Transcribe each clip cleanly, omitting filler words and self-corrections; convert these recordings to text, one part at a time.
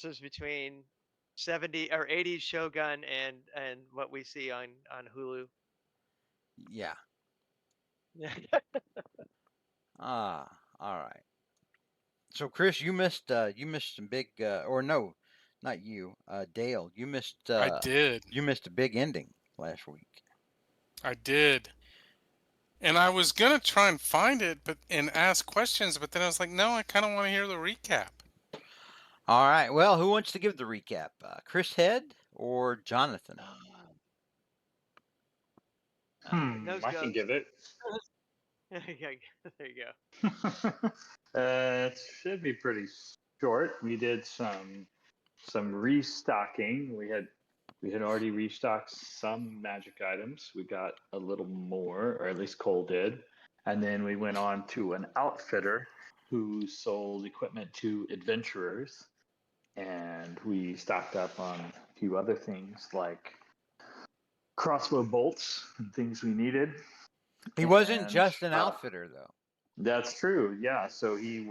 between 70 or 80s Shogun and what we see on Hulu. Yeah. Ah, all right. So Chris, you missed some big or no, not you, Dale. I did. You missed a big ending last week. I did. And I was gonna try and find it, but and ask questions, but then I was like, no, I kind of want to hear the recap. All right. Well, who wants to give the recap? Chris Head or Jonathan? Nose I can goes. give it. Yeah, there you go. It should be pretty short. We did some restocking. We had already restocked some magic items. We got a little more, or at least Cole did. And then we went on to an outfitter who sold equipment to adventurers. And we stocked up on a few other things like crossbow bolts and things we needed. He wasn't And just an outfitter though. that's true. Yeah. So he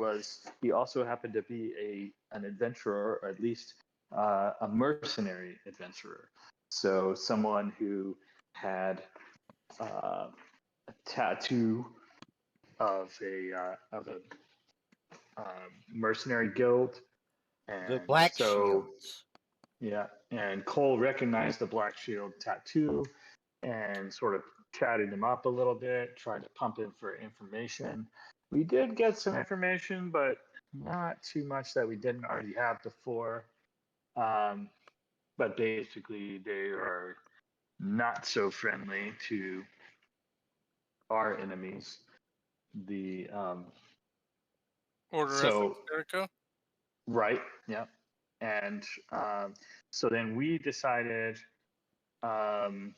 also happened to be an adventurer, or at least a mercenary adventurer. So someone who had a tattoo of a mercenary guild, The and Black so Shields. yeah, and Cole recognized the Black Shield tattoo and sort of chatted him up a little bit, tried to pump him for information. We did get some information, but not too much that we didn't already have before. Um, but basically, they are not so friendly to our enemies. The Order of so Jericho. right, yeah, and so then we decided, um,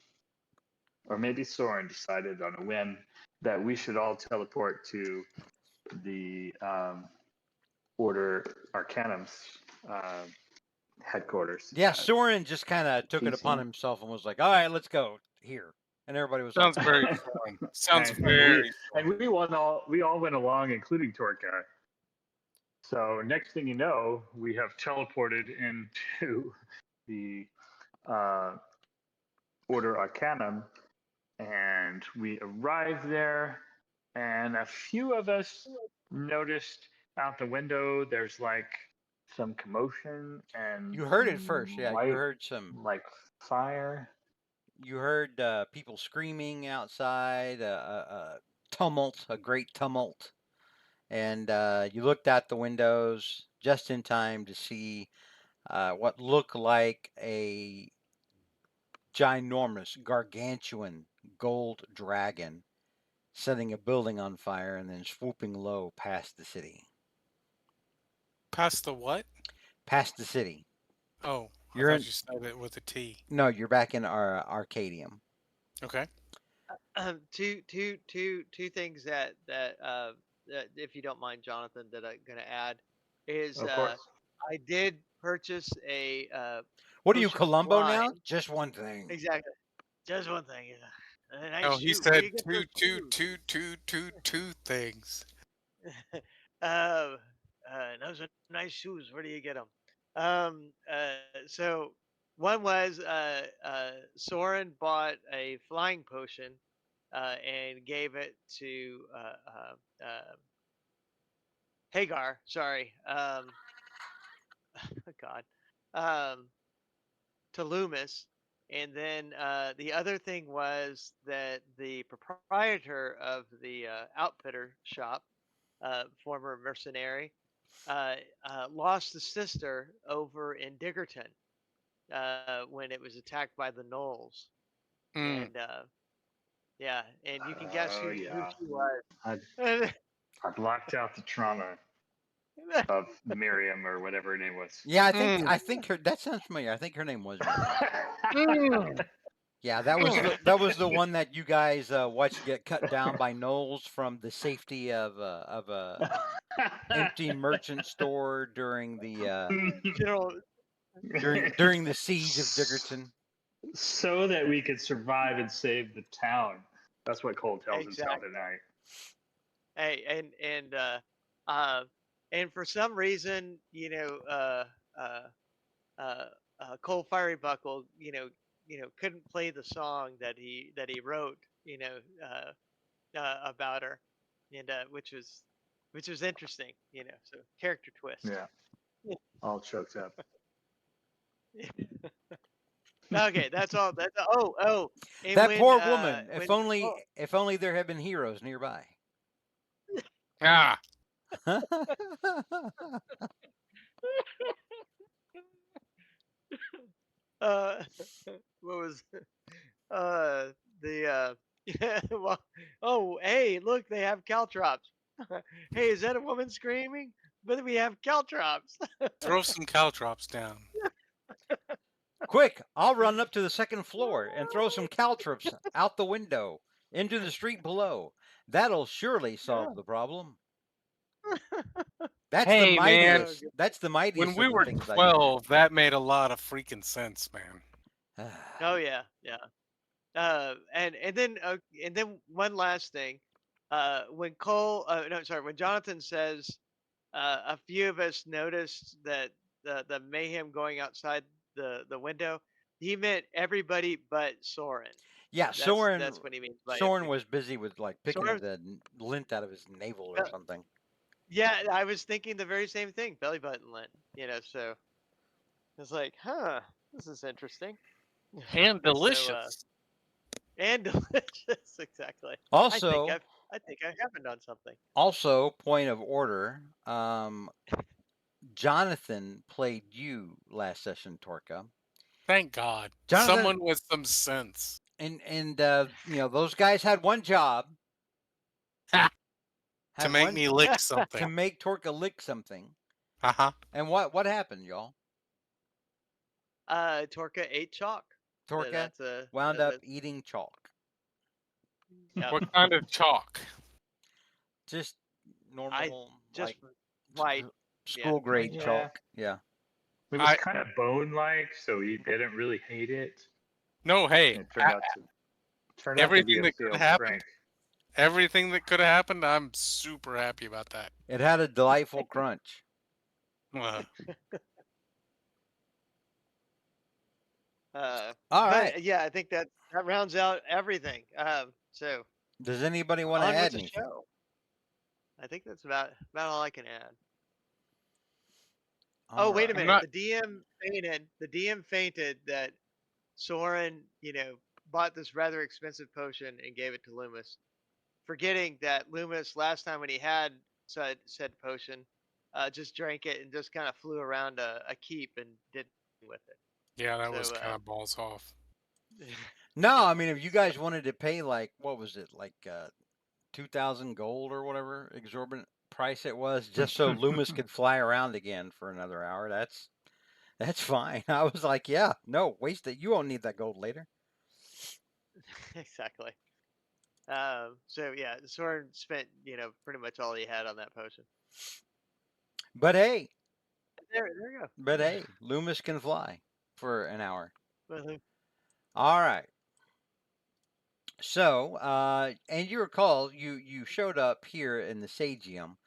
or maybe Soren decided on a whim that we should all teleport to the Order Arcanum's uh, headquarters Yeah, at Soren just kind of took it upon PC. himself and was like, "All right, let's go here," and everybody was like, Sounds very fun. Sounds and we very and fun. we all went along, including Torka. So next thing you know, we have teleported into the uh, Order Arcanum, and we arrived there, and a few of us noticed out the window there's like some commotion and "You heard it first, some yeah. You light, heard some. like fire. You heard people screaming outside, tumult, a great tumult, and you looked out the windows just in time to see what looked like a ginormous, gargantuan gold dragon setting a building on fire and then swooping low past the city. Past the what? Past the city. Oh, I You're thought in. you said it with a T. No, you're back in our Arcadium. Okay. Two things that if you don't mind, Jonathan, that I'm gonna add is Of course. I did purchase a What are you, potion of Columbo now? flying. Just one thing. Exactly. Just one thing. A nice Oh, he shoe. Where do said you get two, those two, shoes? two, two, two, two things. uh, those are nice shoes. Where do you get them? So one was Soren bought a flying potion and gave it to Hagar. Sorry, God, um, to Loomis. And then the other thing was that the proprietor of the outfitter shop, former mercenary, uh, lost a sister over in Diggerton when it was attacked by the Knolls. Mm. And yeah, and you can guess Oh who yeah, she was. I I blocked out the trauma of Miriam or whatever her name was. Yeah, Mm. I think her that sounds familiar. I think her name was Miriam. Mm. Yeah, that was the one that you guys watched get cut down by Knowles from the safety of a empty merchant store during the General, during the siege of Dickerton. So that we could survive and save the town. That's what Cole tells himself exactly. tonight. Hey, uh, and for some reason, uh, Cole Firebuckle, couldn't play the song that he wrote, about her, and which was interesting, so character twist. Yeah, all choked up. Okay, that's all. That's oh, and That poor woman. when If only there had been heroes nearby. Ah, uh, what was the yeah, well, oh, hey, look, they have caltrops. Hey, is that a woman screaming? But we have caltrops. throw some caltrops down. Quick, I'll run up to the second floor and throw some caltrops out the window into the street below. That'll surely solve the problem. That's the Hey, man, mightiest. That's the when mightiest we of the were things I can 12, that made a lot of freaking sense, man. do. Oh yeah, yeah. And then one last thing. When Cole, no, sorry, when Jonathan says, a few of us noticed that the mayhem going outside the window, he meant everybody but Soren. Yeah, That's what he means by Soren was busy with like picking Soren. the lint out of his navel or something. Yeah, I was thinking the very same thing, belly button lint. So it's like, huh, this is interesting. And So delicious. and delicious, exactly. Also, I think I happened on something. point of order. Jonathan played you last session, Torka. Thank God. Jonathan, Someone with some sense. and those guys had one job. Ha! To Had make one me lick to something. make Torka lick something. Uh-huh. And what happened, y'all? Torka ate chalk. Torka That's a wound up eating chalk. yeah. What kind of chalk? Just I normal, just like white. Yeah. school grade Yeah, chalk. Yeah. it was I kind of bone-like, so he didn't really hate it. No, hey, It turned out to be everything a that could failed have happened, prank. everything that could have happened, I'm super happy about that. It had a delightful crunch. Uh, All right. But yeah, I think that rounds out everything. So Does anybody want to on with add the anything? show. I think that's about all I can add. Oh, All wait a right. I'm minute. not. The DM fainted that Soren, bought this rather expensive potion and gave it to Loomis, forgetting that Loomis last time when he had said potion, just drank it and just kind of flew around a keep and did nothing with it. Yeah, that was So kind of balls off. No, I mean, if you guys wanted to pay like what was it, like 2,000 gold or whatever exorbitant price it was, just so Loomis could fly around again for another hour, that's fine. I was like, yeah, no, waste it. You won't need that gold later. exactly. So yeah, Soren spent pretty much all he had on that potion. But hey, There you go. Loomis can fly for an hour. Mhm. All right. So, and you recall you showed up here in the Sagium,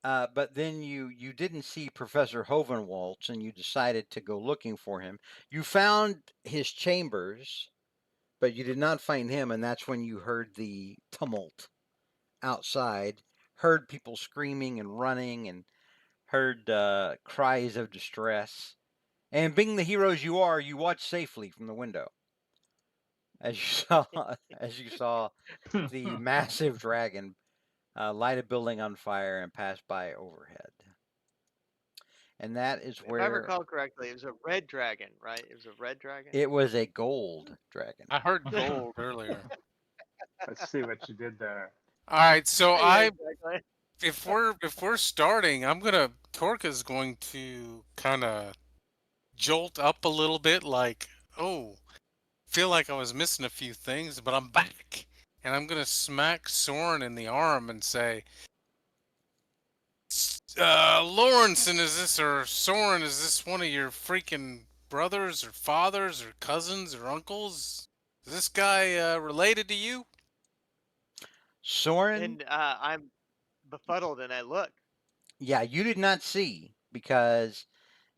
but then you didn't see Professor Hovenwaltz, and you decided to go looking for him. You found his chambers, but you did not find him, and that's when you heard the tumult outside, heard people screaming and running, and heard cries of distress. And being the heroes you are, you watched safely from the window as you saw the massive dragon light a building on fire and pass by overhead. And that is If I where recall correctly, it was a red dragon, right? It was a red dragon. it was a gold dragon. I heard gold earlier. Let's see what you did there. All right, so Yeah, exactly. if we're starting, Torka's going to kind of jolt up a little bit, like, oh, feel like I was missing a few things, but I'm back, and I'm gonna smack Soren in the arm and say, Lawrenson, or Soren, is this one of your freaking brothers or fathers or cousins or uncles? Is this guy related to you? Soren, And I'm befuddled, and I look. yeah, you did not see because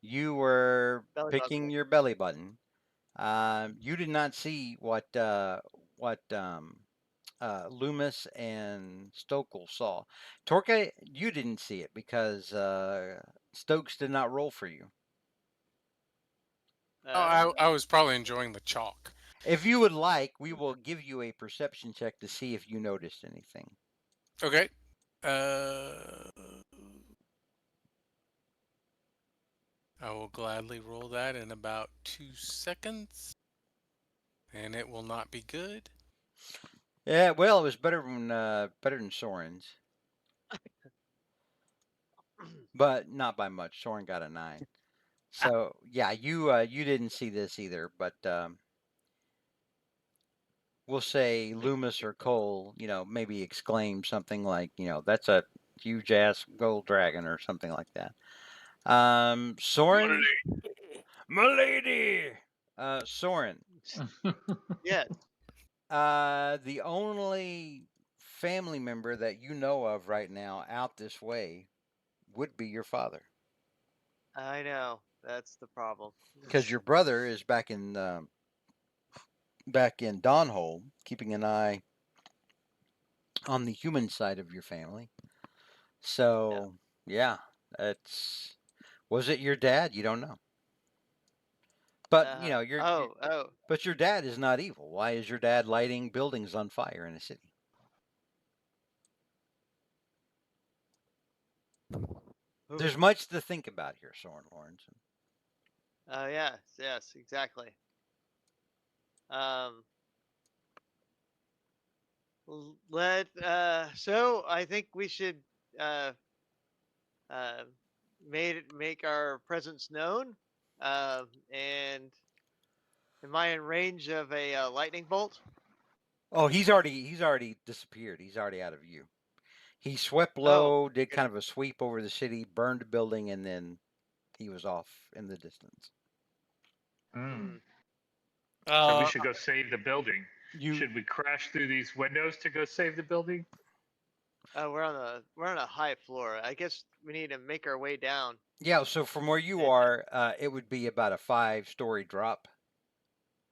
You were Belly picking button. your belly button. You did not see what Loomis and Stokel saw. Torque, you didn't see it because Stokes did not roll for you. Oh, I was probably enjoying the chalk. If you would like, we will give you a perception check to see if you noticed anything. Okay. I will gladly roll that in about 2 seconds, and it will not be good. Yeah, well, it was better than Soren's, but not by much. Soren got a 9. So yeah, you didn't see this either, but we'll say Loomis or Cole, maybe exclaim something like, that's a huge ass gold dragon or something like that. Soren, milady, Soren, Yes. the only family member that you know of right now out this way would be your father, I know. That's the problem. because your brother is back in Donholm, keeping an eye on the human side of your family. So yeah, that's was it your dad? You don't know, but Oh. but your dad is not evil. Why is your dad lighting buildings on fire in a city? There's Ooh. much to think about here, Soren Lawrence. Oh yes, exactly. Um, so I think we should uh uh make our presence known. And am I in range of a lightning bolt? Oh, he's already disappeared. He's already out of view. He swept Oh, low, did kind okay. of a sweep over the city, burned a building, and then he was off in the distance. Hmm. So we Uh, should go save the building. You Should we crash through these windows to go save the building? We're on a high floor. I guess we need to make our way down. Yeah, so from where you And are, it would be about a 5-story drop.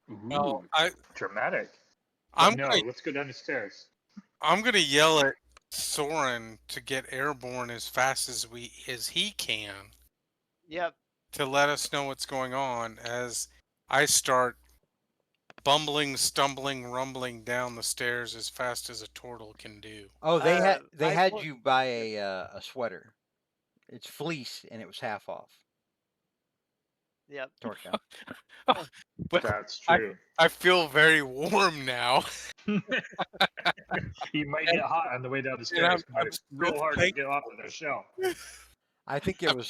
well, Ooh, dramatic. But I'm no, gonna let's go down the stairs. I'm gonna yell at Soren to get airborne as fast as he can yep. to let us know what's going on as I start bumbling, stumbling, rumbling down the stairs as fast as a turtle can do. Oh, they I had point. you buy a sweater. It's fleece and it was half off. Yep. Torca. Well, That's I true. I feel very warm now, You might get hot on the way down the and stairs. Might I'm it's so real hard to get off of the shelf. I'm I think it was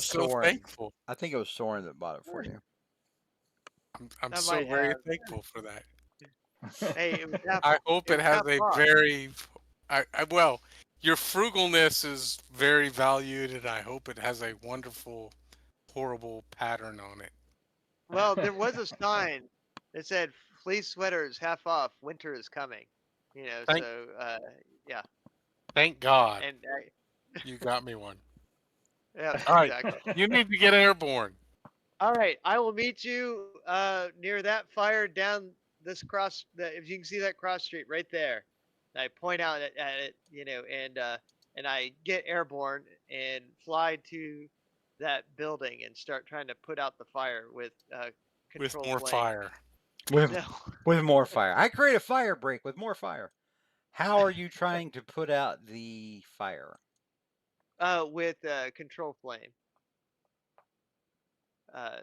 so Soren. thankful. I think it was Soren that bought it for you. I'm I so might very have. thankful for that. Hey, I hope it it was has half a off. very, well, your frugalness is very valued, and I hope it has a wonderful, horrible pattern on it. Well, there was a sign that said fleece sweaters half off. Winter is coming. Thank, So yeah, thank God and you got me one. yeah, All right, exactly. you need to get airborne. All right, I will meet you near that fire down this cross. If you can see that cross street right there, and I point out at it, and I get airborne and fly to that building and start trying to put out the fire with With control more flame. fire. With No, with more fire. I create a fire break with more fire. How are you trying to put out the fire? with control flame,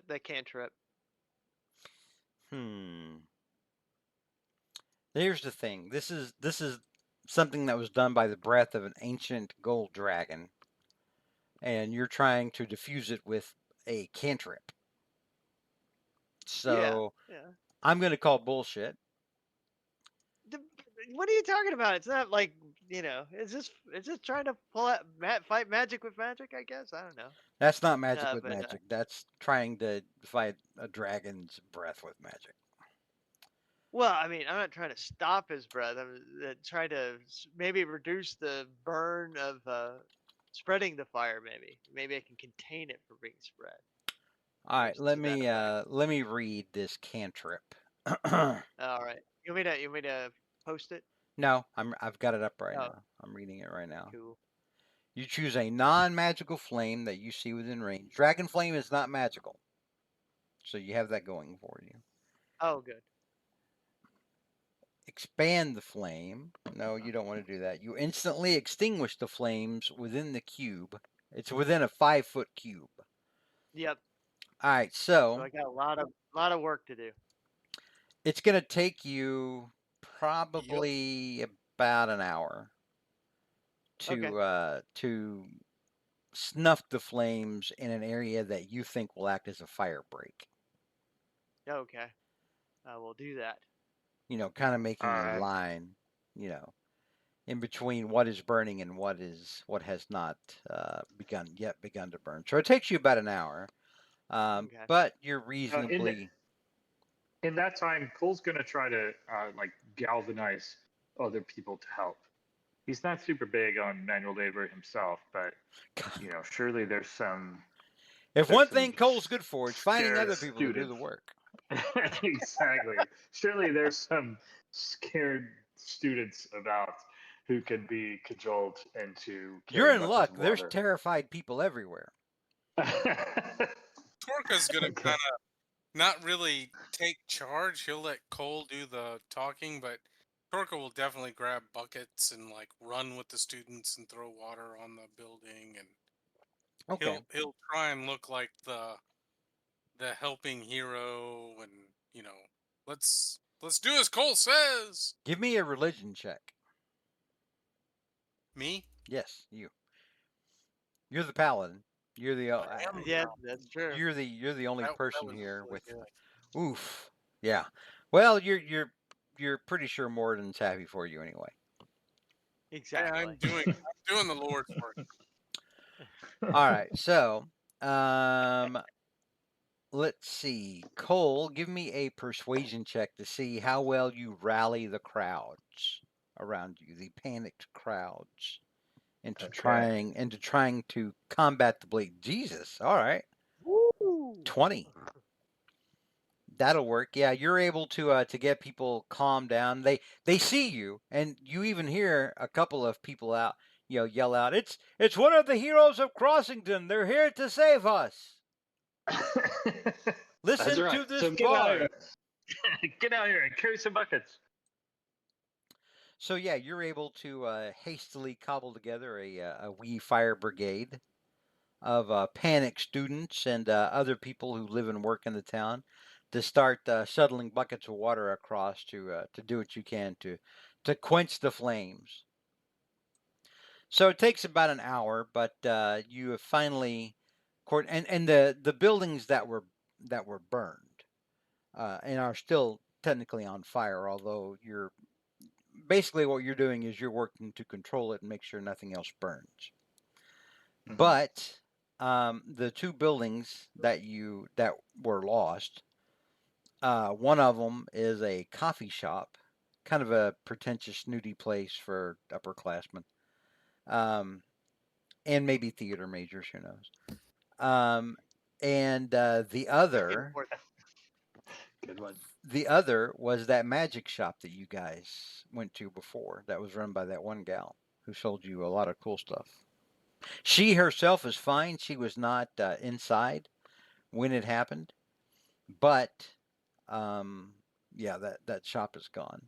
the cantrip. Hmm. Here's the thing. This is something that was done by the breath of an ancient gold dragon, and you're trying to diffuse it with a cantrip. Yeah, So yeah. I'm gonna call bullshit. The- What are you talking about? It's not like it's just trying to pull out fight magic with magic. I guess I don't know. That's not magic with But magic. That's trying to fight a dragon's breath with magic. well, I mean, I'm not trying to stop his breath. I'm trying to maybe reduce the burn of spreading the fire. Maybe I can contain it from being spread. All right, to that effect. let me read this cantrip. All right. You want me to post it? No, I've got it up right Oh, now. I'm reading it right now. cool. You choose a non-magical flame that you see within range. Dragon flame is not magical, so you have that going for you. Oh, good. Expand the flame. No, you don't want to do that. You instantly extinguish the flames within the cube. It's within a 5-foot cube. Yep. All right, So so I got a lot of work to do. it's going to take you Yep. probably about an hour Okay. to snuff the flames in an area that you think will act as a fire break. Okay. I will do that. You know, kind of making a Uh, line, you know, in between what is burning and what has not begun to burn. So it takes you about an hour, Okay. but you're in reasonably. that time, Cole's gonna try to like galvanize other people to help. He's not super big on manual labor himself, but surely If there's one some thing Cole's good for, it's finding scared other people to do the students. work. Exactly. Surely there's some scared students about who can be cajoled into You're carrying in buckets luck. of There's water. terrified people everywhere. Torka's gonna Okay. kind of not really take charge. He'll let Cole do the talking, but Torka will definitely grab buckets and like run with the students and throw water on the building, and Okay. he'll try and look like the helping hero, and let's do as Cole says. Give me a religion check. Me, Yes, you. You're the paladin. You're the I am the Yeah, pal. that's true. you're the only That person was here really with. good. Oof. Yeah. Well, you're pretty sure Morden's happy for you anyway. Yeah, Exactly. I'm doing the Lord's work. All right. So, um, let's see. Cole, give me a persuasion check to see how well you rally the crowds around you, the panicked crowds, Okay. into trying to combat the blade. Jesus. All right. Woo! 20. That'll work. Yeah, you're able to get people calm down. They see you, and you even hear a couple of people out, yell out, "It's one of the heroes of Crossington. They're here to save us. That's Listen right. to this So get out here. bard." Get out here and carry some buckets. So yeah, you're able to hastily cobble together a wee fire brigade of panicked students and other people who live and work in the town to start shuttling buckets of water across to do what you can to quench the flames. So it takes about an hour, but you have finally and the buildings that were burned and are still technically on fire, although you're basically what you're doing is you're working to control it and make sure nothing else burns. Mm-hmm. But the two buildings that were lost, one of them is a coffee shop, kind of a pretentious, snooty place for upperclassmen, um, and maybe theater majors. Who knows? Um, and Important. Good one. the other was that magic shop that you guys went to before. That was run by that one gal who sold you a lot of cool stuff. She herself is fine. She was not inside when it happened, but yeah, that shop is gone.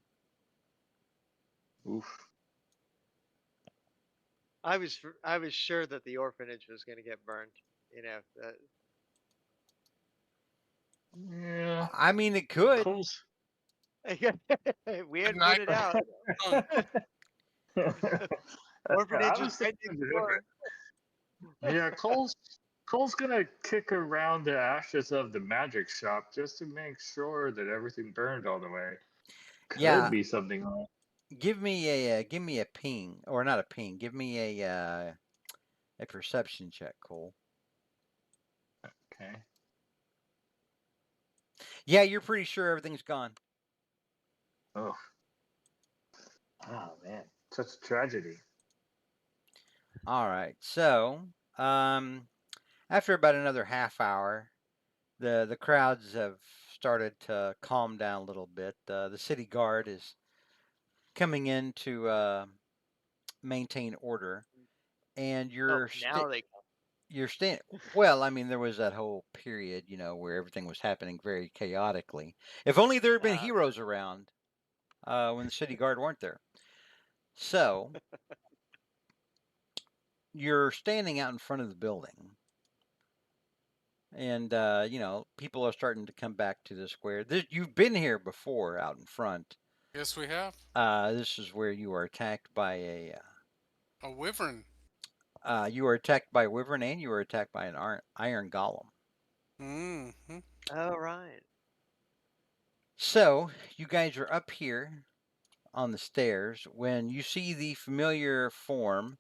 Oof. I was sure that the orphanage was going to get burned. You know, Yeah. I mean, it could. Cole's. we Good hadn't put night. it out. Um, Orphanage I is was right thinking next something door. different. Yeah, Cole's gonna kick around the ashes of the magic shop just to make sure that everything burned all the way. Could Yeah, be something wrong. give me a ping or not a ping. Give me a perception check, Cole. Okay. Yeah, you're pretty sure everything's gone. Oh. Oh man, such a tragedy. All right. So, after about another half hour, The crowds have started to calm down a little bit. The city guard is coming in to maintain order, and Oh, now they you're staying. Well, I mean, there was that whole period, where everything was happening very chaotically. If only there had been uh, heroes around when the city guard weren't there. So you're standing out in front of the building, and people are starting to come back to the square. You've been here before, out in front. Yes, we have This is where you were attacked by a wyvern. you were attacked by a wyvern, and you were attacked by an iron golem. Mm-hmm. oh right. So you guys are up here on the stairs when you see the familiar form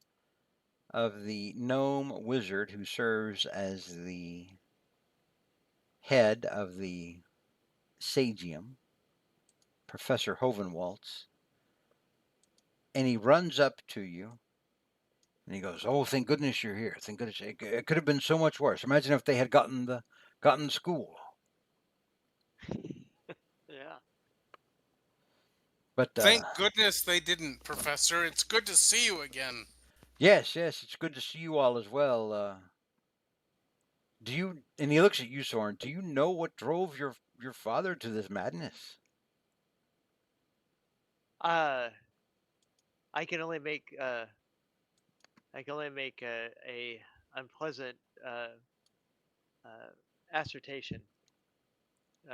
of the gnome wizard who serves as the head of the Sagium, Professor Hovenwaltz, and he runs up to you and he goes, "Oh, thank goodness you're here! Thank goodness it could have been so much worse. Imagine if they had gotten the school." Yeah. But Thank goodness they didn't, Professor. It's good to see you again. yes, yes, it's good to see you all as well. Do you? And he looks at you, Soren. Do you know what drove your father to this madness? Uh, I can only make a unpleasant uh, assertion.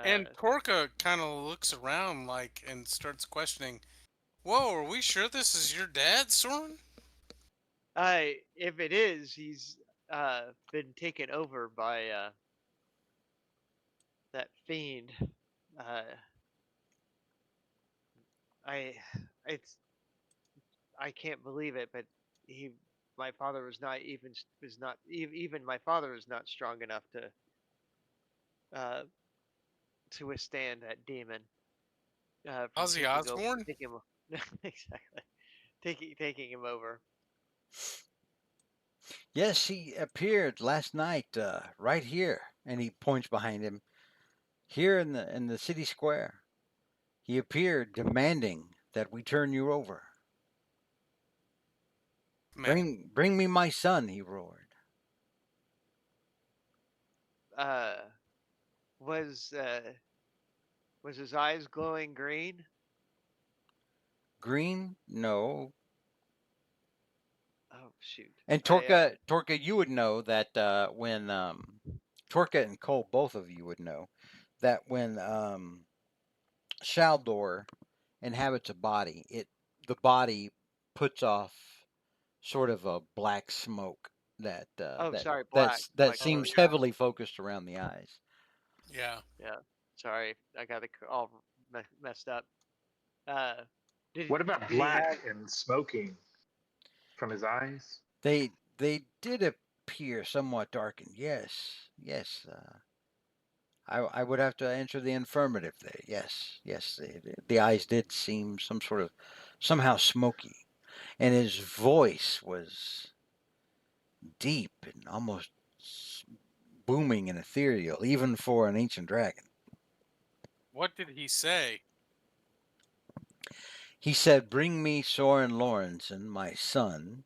And Uh, Torka kind of looks around like and starts questioning. Whoa, are we sure this is your dad, Soren? if it is, he's been taken over by that fiend. Uh, I it's I can't believe it, but he my father was not even my father is not strong enough uh, to withstand that demon. From Ozzy Osbourne? taking him exactly taking him over. Yes, he appeared last night, right here, and he points behind him, here in the city square. He appeared demanding that we turn you over. Man, Bring me my son, he roared. Uh, was was his eyes glowing green? Green? No. Oh shoot! And Torka, you would know that when Torka and Cole, both of you would know that when Shaldor inhabits a body, the body puts off sort of a black smoke that Oh, that sorry, that black oh smoke. seems yeah, heavily focused around the eyes. yeah. Yeah, sorry, I got it all messed up. Uh, What about did he black have? and smoking from his eyes? They did appear somewhat darkened. Yes, yes. I would have to answer the affirmative there. Yes, yes. The eyes did seem somehow smoky, and his voice was deep and almost booming and ethereal, even for an ancient dragon. What did he say? He said, "Bring me Soren Lorenzen, my son,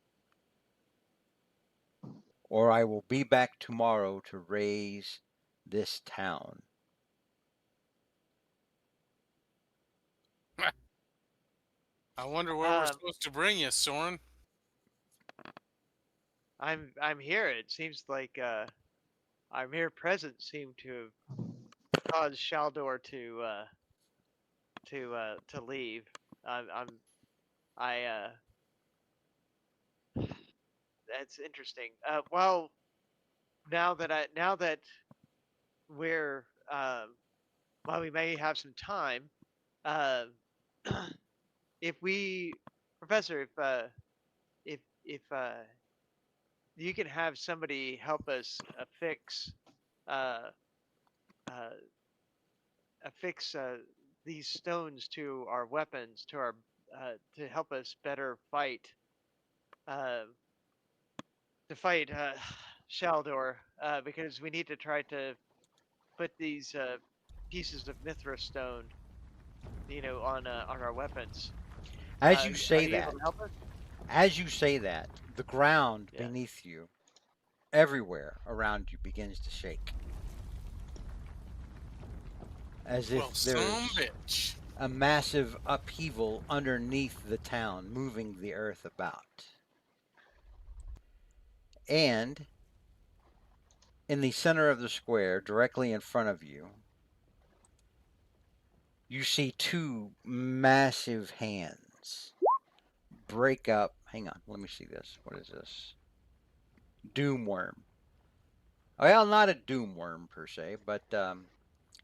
or I will be back tomorrow to raise this town." I wonder where we're Um, supposed to bring you, Soren. I'm here. It seems like our mere presence seemed to have caused Shaldor to leave. I'm I That's interesting. Well, now that we're while we may have some time, uh, if we, Professor, if you can have somebody help us uh, uh, affix these stones to our weapons, to help us better uh, fight Shaldor, because we need to try to put these pieces of mithril stone, on our weapons. As you Are say you able that, to help us? the ground Yeah. beneath you, everywhere around you, begins to shake, as Well, if some there's bitch. a massive upheaval underneath the town, moving the earth about. And in the center of the square, directly in front of you, you see two massive hands break up. Hang on, let me see this. What is this? Doomworm. Well, not a doomworm per se, but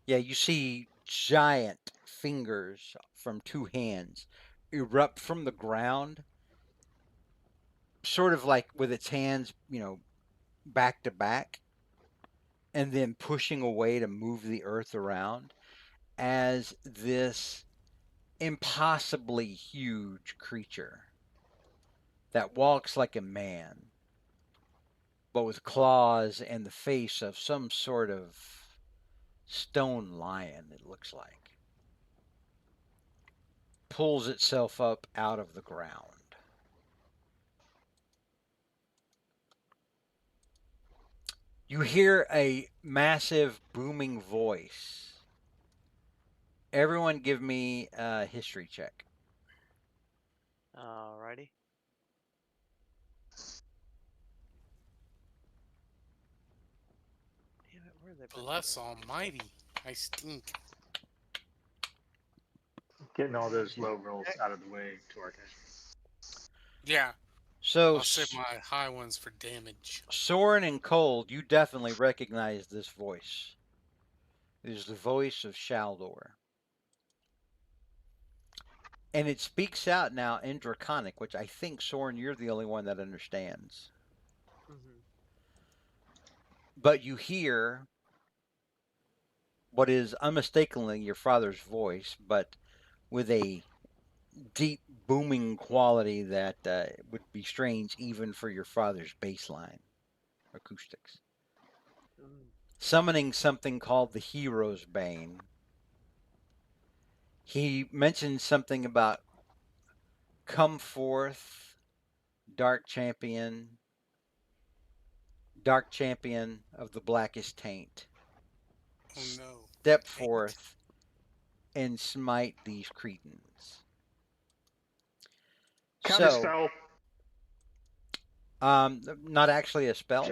yeah, you see giant fingers from two hands erupt from the ground, sort of like with its hands, back to back, and then pushing away to move the earth around as this impossibly huge creature that walks like a man, but with claws and the face of some sort of stone lion, it looks like, pulls itself up out of the ground. You hear a massive booming voice. Everyone give me a history check. Alrighty. Damn it, where they put Bless that? Almighty. I stink. Getting all those low rolls out of the way, Torque. Yeah, So, I'll save my high ones for damage. Soren and Cold, you definitely recognize this voice. It is the voice of Shaldor. And it speaks out now in Draconic, which I think, Soren, you're the only one that understands. Mm-hmm. But you hear what is unmistakably your father's voice, but with a deep booming quality that would be strange even for your father's baseline acoustics. Mm. Summoning something called the Hero's Bane. He mentioned something about come forth, dark champion of the blackest taint. Oh no. Step Taint. forth and smite these cretins. Counter So, spell. not actually a spell.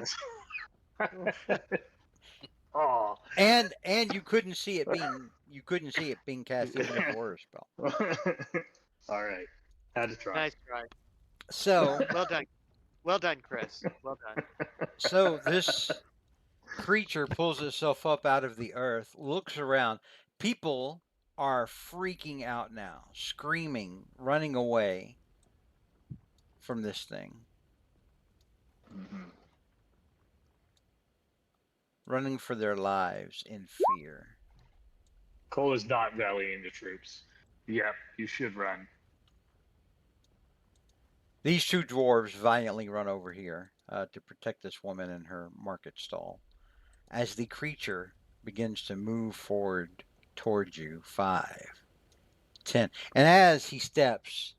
Oh. And you couldn't see it being cast even if it were a spell. All right. Had to try. Nice try. So Well done, Chris. Well done. so this creature pulls itself up out of the earth, looks around. People are freaking out now, screaming, running away from this thing, Mhm. running for their lives in fear. Cole is not rallying the troops. Yep, you should run. These two dwarves valiantly run over here to protect this woman in her market stall. As the creature begins to move forward towards you, 5, 10. And as he steps,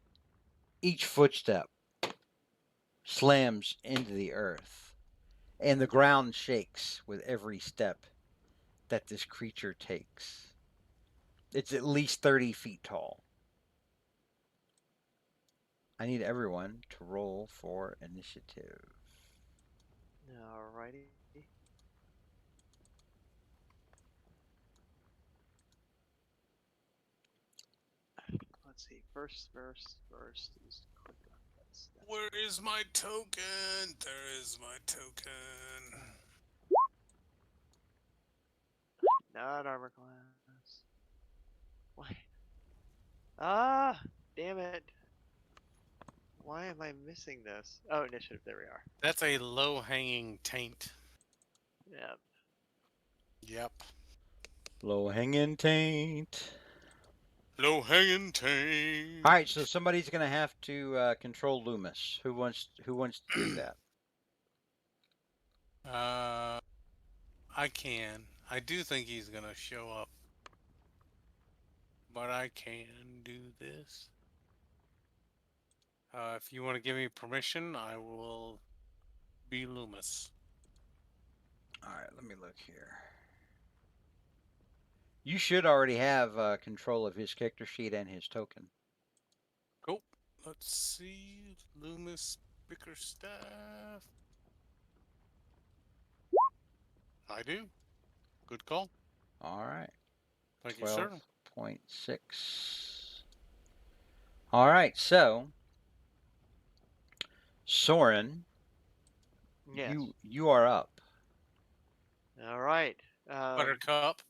each footstep slams into the earth, and the ground shakes with every step that this creature takes. It's at least 30 feet tall. I need everyone to roll for initiative. Alrighty. Let's see. First is quick on this. Where is my token? There is my token. Not armor class. Why? Ah, damn it. Why am I missing this? Oh, initiative. There we are. That's a low-hanging taint. Yeah. Yep. Low hanging taint. Low-hanging taint. All right, so somebody's going to have to control Loomis. Who wants to do that? I can. I do think he's gonna show up. But I can do this. If you want to give me permission, I will be Loomis. All right, let me look here. You should already have control of his character sheet and his token. Cool. Let's see. Loomis Bickerstaff. I do. Good call. All right. Thank you, sir. 12.6. All right, so Soren, Yes. you are up. All right. Buttercup.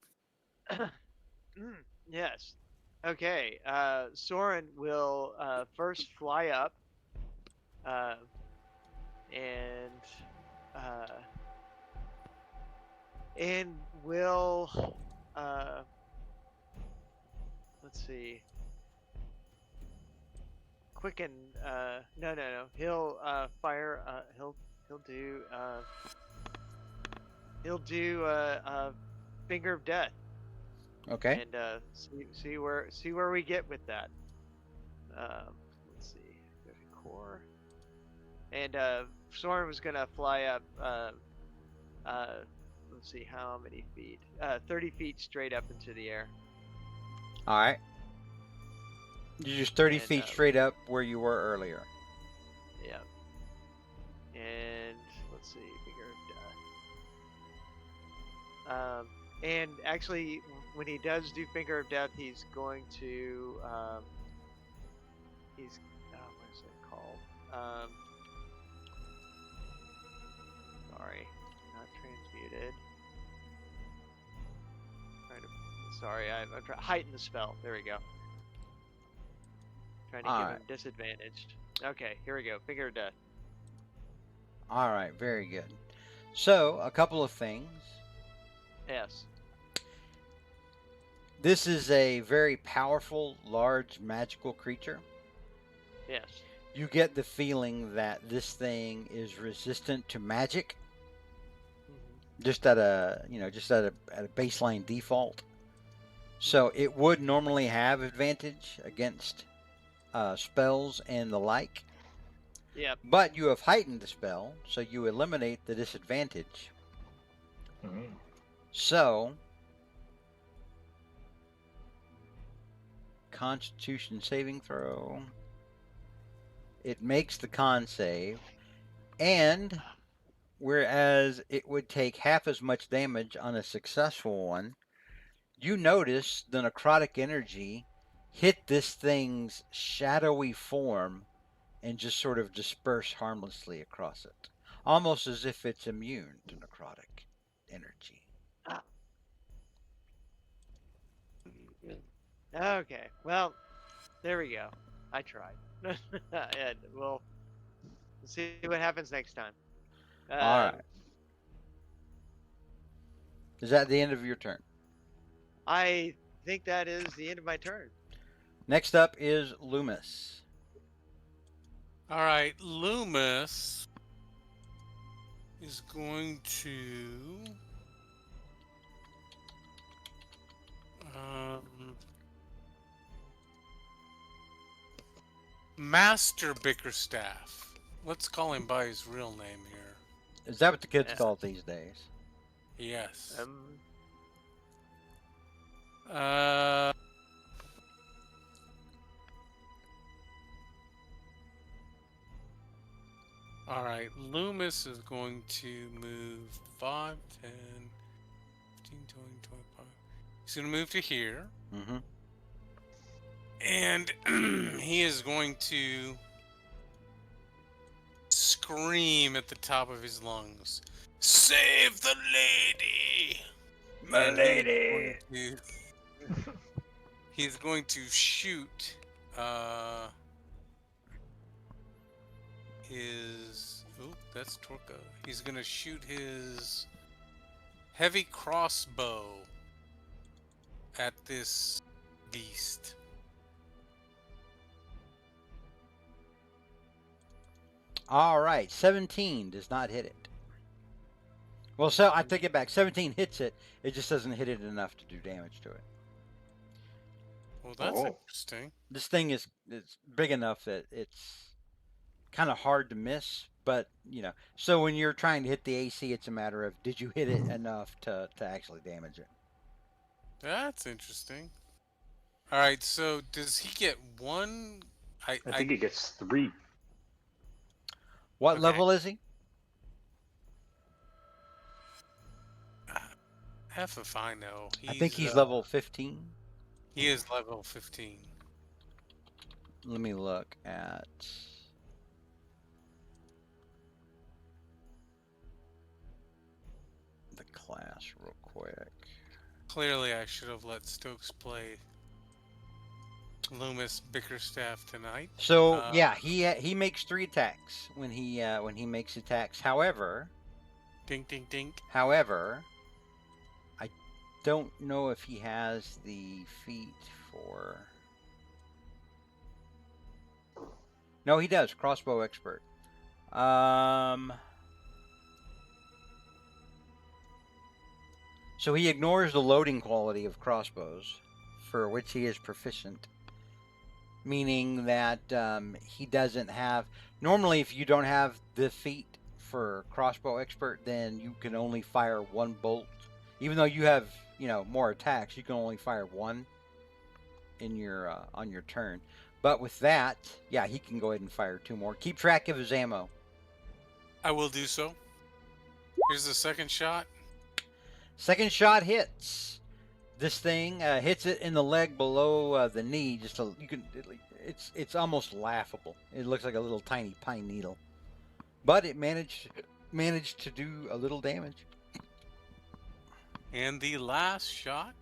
Yes. Okay. Soren will first fly up uh, and uh, will let's see, quicken. No. He'll fire. He'll do finger of death. Okay. And see where we get with that. Let's see, go to core, and Soren was gonna fly up. Let's see how many feet. 30 feet straight up into the air. All right. You're just 30 And, feet straight up where you were earlier. Yeah. And let's see, finger of death. And actually, when he does do finger of death, he's going to what is it called? Sorry, not transmuted. Sorry, I'm trying heighten the spell. There we go. Trying to give him disadvantage. Okay, here we go. Finger of death. All right, very good. So, a couple of things. Yes. This is a very powerful, large, magical creature. Yes. You get the feeling that this thing is resistant to magic, just at a baseline default. So it would normally have advantage against spells and the like. Yep. But you have heightened the spell, so you eliminate the disadvantage. So, Constitution saving throw. It makes the con save, and whereas it would take half as much damage on a successful one, you notice the necrotic energy hit this thing's shadowy form and just sort of disperse harmlessly across it, almost as if it's immune to necrotic energy. Okay. Well, there we go. I tried. And we'll see what happens next time. All right. Is that the end of your turn? I think that is the end of my turn. Next up is Loomis. All right, Loomis is going to Master Bickerstaff. Let's call him by his real name here. Is that what the kids call it these days? Yes. All right, Loomis is going to move 5, 10, 15, 20, 25. He's going to move to here. Mm-hmm. And he is going to scream at the top of his lungs, "Save the lady! My lady!" He's going to shoot his... Oh, that's Torka. He's going to shoot his heavy crossbow at this beast. All right, 17 does not hit it. Well, so I take it back. 17 hits it. It just doesn't hit it enough to do damage to it. Well, that's Oh. interesting. This thing is big enough that it's kind of hard to miss. But so when you're trying to hit the AC, it's a matter of did you hit it enough to actually damage it. That's interesting. All right, so does he get one? I think it gets 3. What Okay. level is he? F if I know. I think he's level 15. He is level 15. Let me look at the class real quick. Clearly, I should have let Stokes play Loomis Bickerstaff tonight. So yeah, he makes 3 attacks when he makes attacks. However, Dink, dink, dink. I don't know if he has the feat for. No, he does. Crossbow expert. So he ignores the loading quality of crossbows, for which he is proficient. Meaning that he doesn't have. Normally, if you don't have the feat for crossbow expert, then you can only fire 1 bolt. Even though you have more attacks, you can only fire 1 in your on your turn. But with that, yeah, he can go ahead and fire 2 more. Keep track of his ammo. I will do so. Here's the second shot. Second shot hits. This thing hits it in the leg below the knee. It's almost laughable. It looks like a little tiny pine needle, but it managed to do a little damage. And the last shot.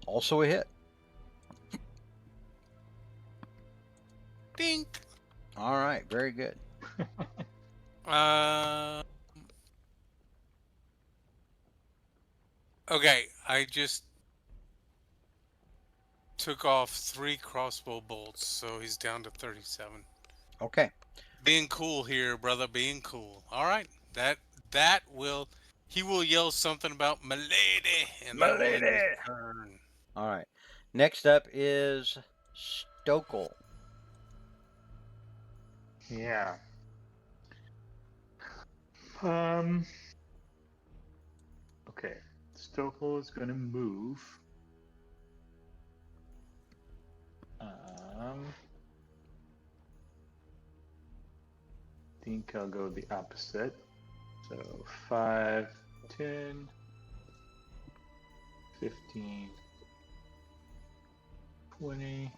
Also a hit. Dink. All right, very good. Okay, I just took off 3 crossbow bolts, so he's down to 37. Okay. Being cool here, brother. Being cool. All right, he will yell something about "Milady," and that will end his turn. All right. Next up is Stokel. Yeah. Okay. Stokel is going to move. Think I'll go the opposite. So 5, 10, 15, 20,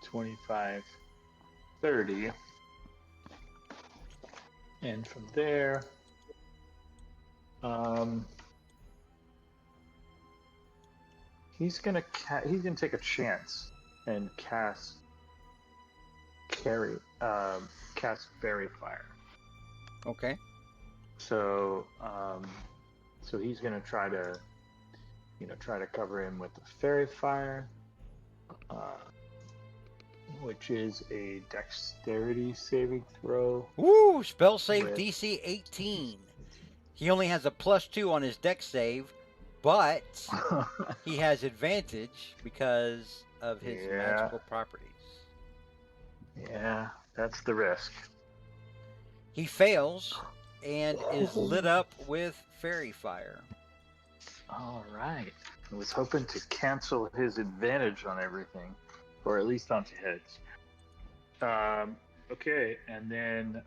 25, 30. And from there, he's gonna take a chance and cast Fairy Fire. Okay. So he's gonna try to cover him with the Fairy Fire, which is a Dexterity saving throw. Woo! Spell save with- DC 18. He only has a +2 on his Dex save, but he has advantage because of his magical properties. Yeah, that's the risk. He fails and is lit up with Fairy Fire. All right. I was hoping to cancel his advantage on everything, or at least onto heads. Okay, and then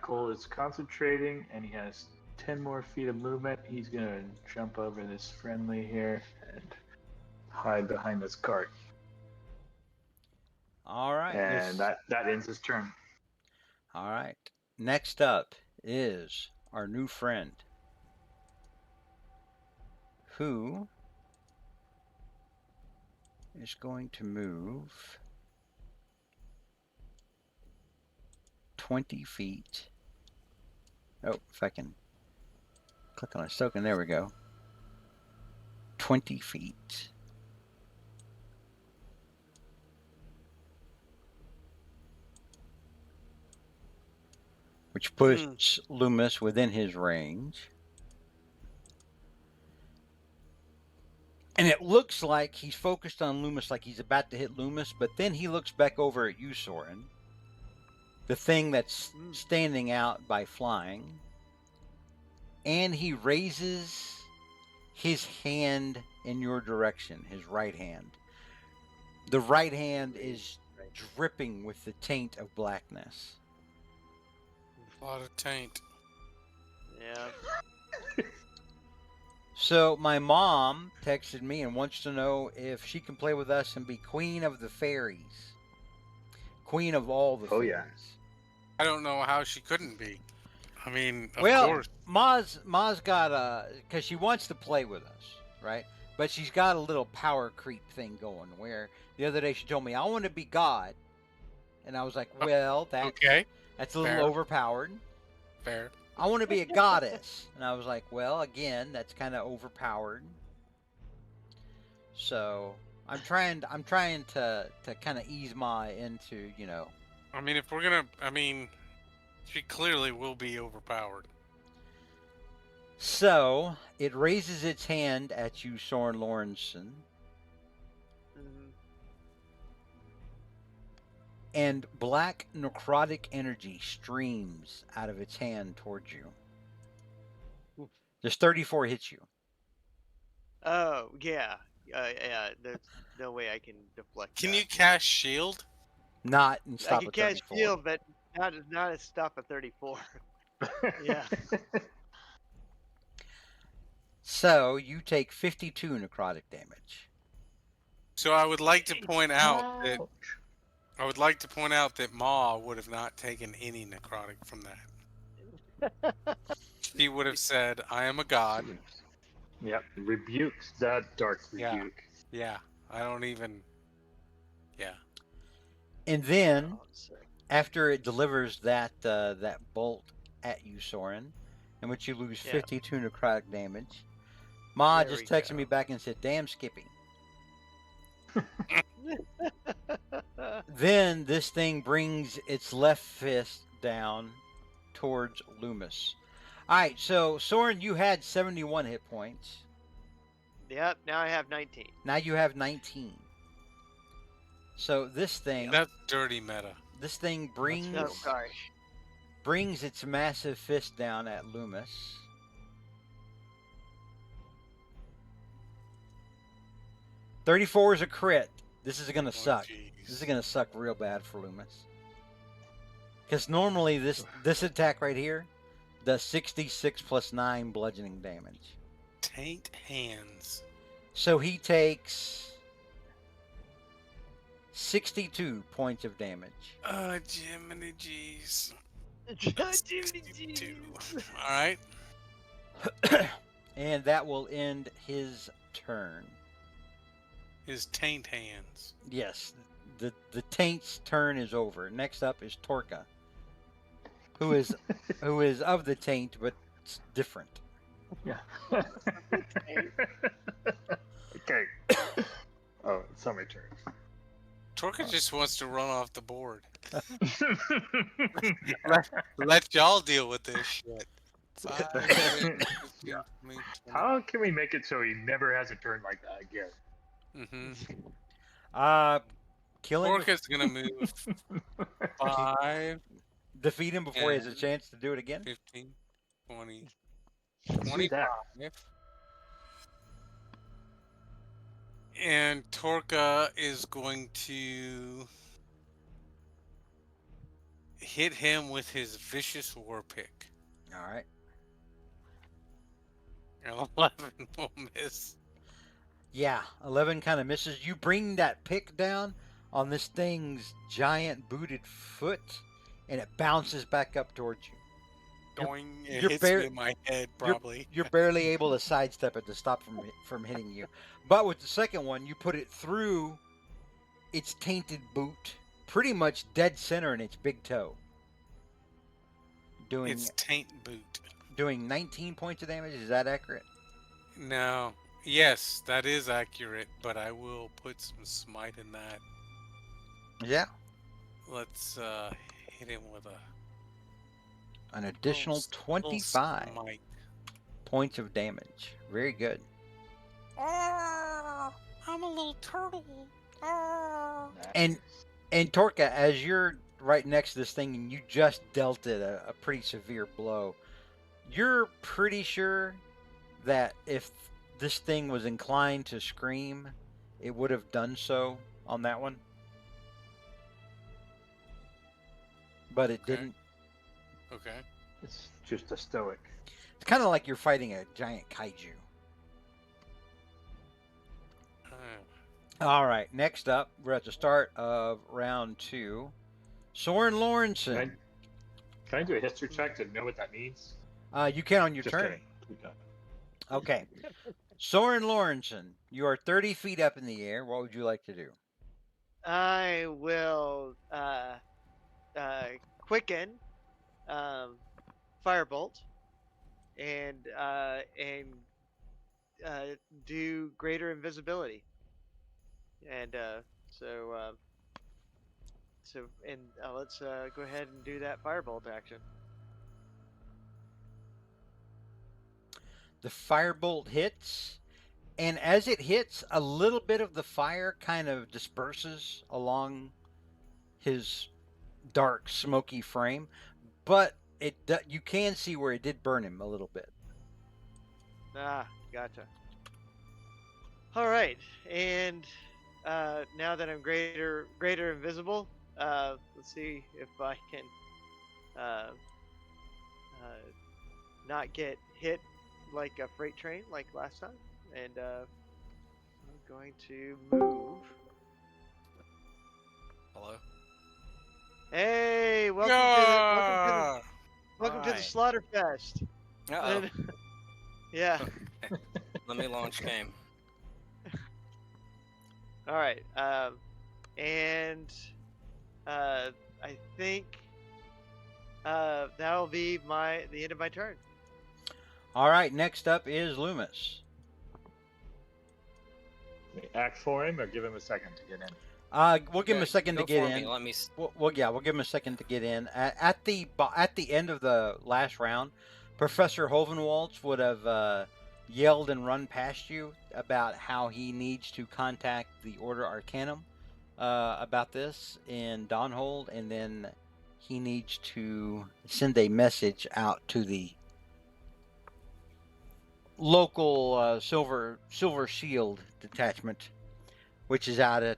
Cole is concentrating, and he has 10 more feet of movement. He's gonna jump over this friendly here and hide behind this cart. All right. And that ends his turn. All right. Next up is our new friend, who is going to move 20 feet. Oh, if I can click on a token, there we go. 20 feet. Which puts Loomis within his range. And it looks like he's focused on Loomis, like he's about to hit Loomis, but then he looks back over at you, Soren, the thing that's standing out by flying, and he raises his hand in your direction, his right hand. The right hand is dripping with the taint of blackness. A lot of taint. Yeah. So my mom texted me and wants to know if she can play with us and be queen of the fairies. Queen of all the fairies. Yeah. I don't know how she couldn't be. I mean, of Well, course. Ma's got because she wants to play with us, right? But she's got a little power creep thing going where the other day she told me, I want to be God. And I was like, well, that's a little Fair. overpowered. Fair. I want to be a goddess. And I was like, well, again, that's kind of overpowered. So I'm trying to kind of ease Ma into, I mean, if we're gonna, she clearly will be overpowered. So it raises its hand at you, Soren Lawrenson. And black necrotic energy streams out of its hand towards you. There's 34 hits you. Oh, yeah. Yeah, there's no way I can deflect Can that. you cast shield? Not and I stop can at cast 34. shield, but not a stop at 34. Yeah. So you take 52 necrotic damage. So I would like to point out that Ma would have not taken any necrotic from that. She would have said, "I am a god." Yep, rebukes that dark rebuke. Yeah, I don't even. Yeah. And then, after it delivers that bolt at you, Soren, in which you lose 52 necrotic damage, Ma just texted me back and said, "Damn, Skippy." Then this thing brings its left fist down towards Loomis. All right, so Soren, you had 71 hit points. Yep, now I have 19. Now you have 19. So this thing... That's dirty meta. This thing brings its massive fist down at Loomis. .34 is a crit. This is going to suck. Geez. This is going to suck real bad for Loomis. Because normally this attack right here does 66 plus 9 bludgeoning damage. Taint hands. So he takes 62 points of damage. Jiminy jeez. 62. Alright. And that will end his turn. His taint hands. Yes, the taint's turn is over. Next up is Torka, who is of the taint but different. Yeah. Okay. Oh, it's not my turn. Torka just wants to run off the board. Let y'all deal with this shit. 5, 10, 15, 20. How can we make it so he never has a turn like that again? Kill him. Torka's gonna move 5, Defeat him before he has a chance to do it again. 15, 20, Let's do that. 25. And Torka is going to hit him with his vicious war pick. All right. And 11 will miss. Yeah, 11 kind of misses. You bring that pick down on this thing's giant booted foot, and it bounces back up towards you. Going, it hits me in my head, probably. You're barely able to sidestep it to stop from hitting you. But with the second one, you put it through its tainted boot, pretty much dead center in its big toe. Its taint boot. Doing 19 points of damage. Is that accurate? No. Yes, that is accurate, but I will put some smite in that. Yeah. Let's hit him with an additional 25 points of damage. Very good. "Ah, I'm a little turtle." Ah. And Torka, as you're right next to this thing and you just dealt it a pretty severe blow, you're pretty sure that if this thing was inclined to scream, it would have done so on that one. But it Okay. didn't. Okay. It's just a stoic. It's kind of like you're fighting a giant kaiju. All right, next up, we're at the start of round 2. Soren Lawrenson. Can I do a history check to know what that means? You can on your Just turn. kidding. Keep going. Okay. Soren Lawrenson, you are 30 feet up in the air. What would you like to do? I will quicken firebolt and do greater invisibility, and let's go ahead and do that firebolt action. The firebolt hits, and as it hits, a little bit of the fire kind of disperses along his dark, smoky frame, but you can see where it did burn him a little bit. Ah, gotcha. All right, and now that I'm greater invisible, let's see if I can not get hit like a freight train like last time. And I'm going to move. Hello. Hey, welcome Yeah. to the Hi. Slaughterfest. Uh-oh. Yeah. Let me launch game. All right. And I think that'll be the end of my turn. All right, next up is Loomis. Can we act for him or give him a second to get in? We'll give him a second to Go get for me. in. Let me. We'll give him a second to get in. At the end of the last round, Professor Hovenwaltz would have yelled and run past you about how he needs to contact the Order Arcanum about this in Dawnhold, and then he needs to send a message out to the local Silver Shield detachment, which is out at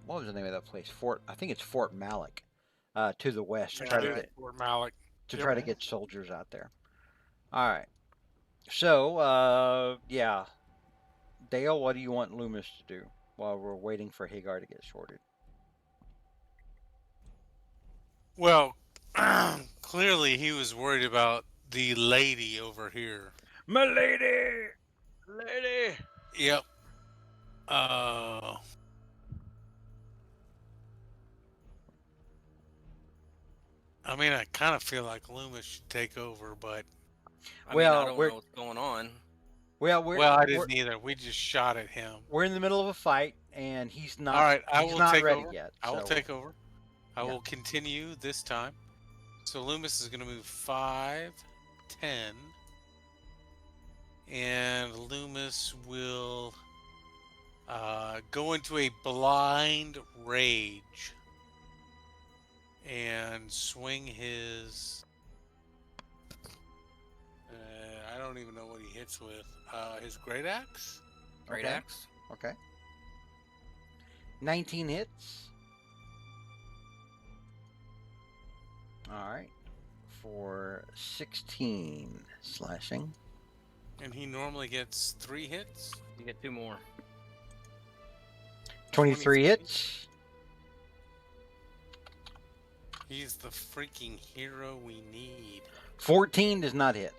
what was the name of that place? I think it's Fort Malik, to the west. To try to get Fort Malik. try to get soldiers out there. All right. So yeah, Dale, what do you want Loomis to do while we're waiting for Hagar to get sorted? Well, clearly he was worried about the lady over here. My lady. Lady. Yep. I mean, I kind of feel like Loomis should take over, but I Well, mean, I don't we're- know what's going on. Well, I didn't either. We just shot at him. we're in the middle of a fight, and he's not. All right, I he's will not take ready over. yet. I will so- take over. I Yeah. will continue this time. So Loomis is going to move 5, 10, and Loomis will go into a blind rage and swing his. I don't even know what he hits with. His great axe. Great Okay. axe. Okay. 19 hits. All right. For 16 slashing. And he normally gets 3 hits. You get 2 more. 23 hits. He's the freaking hero we need. 14 does not hit.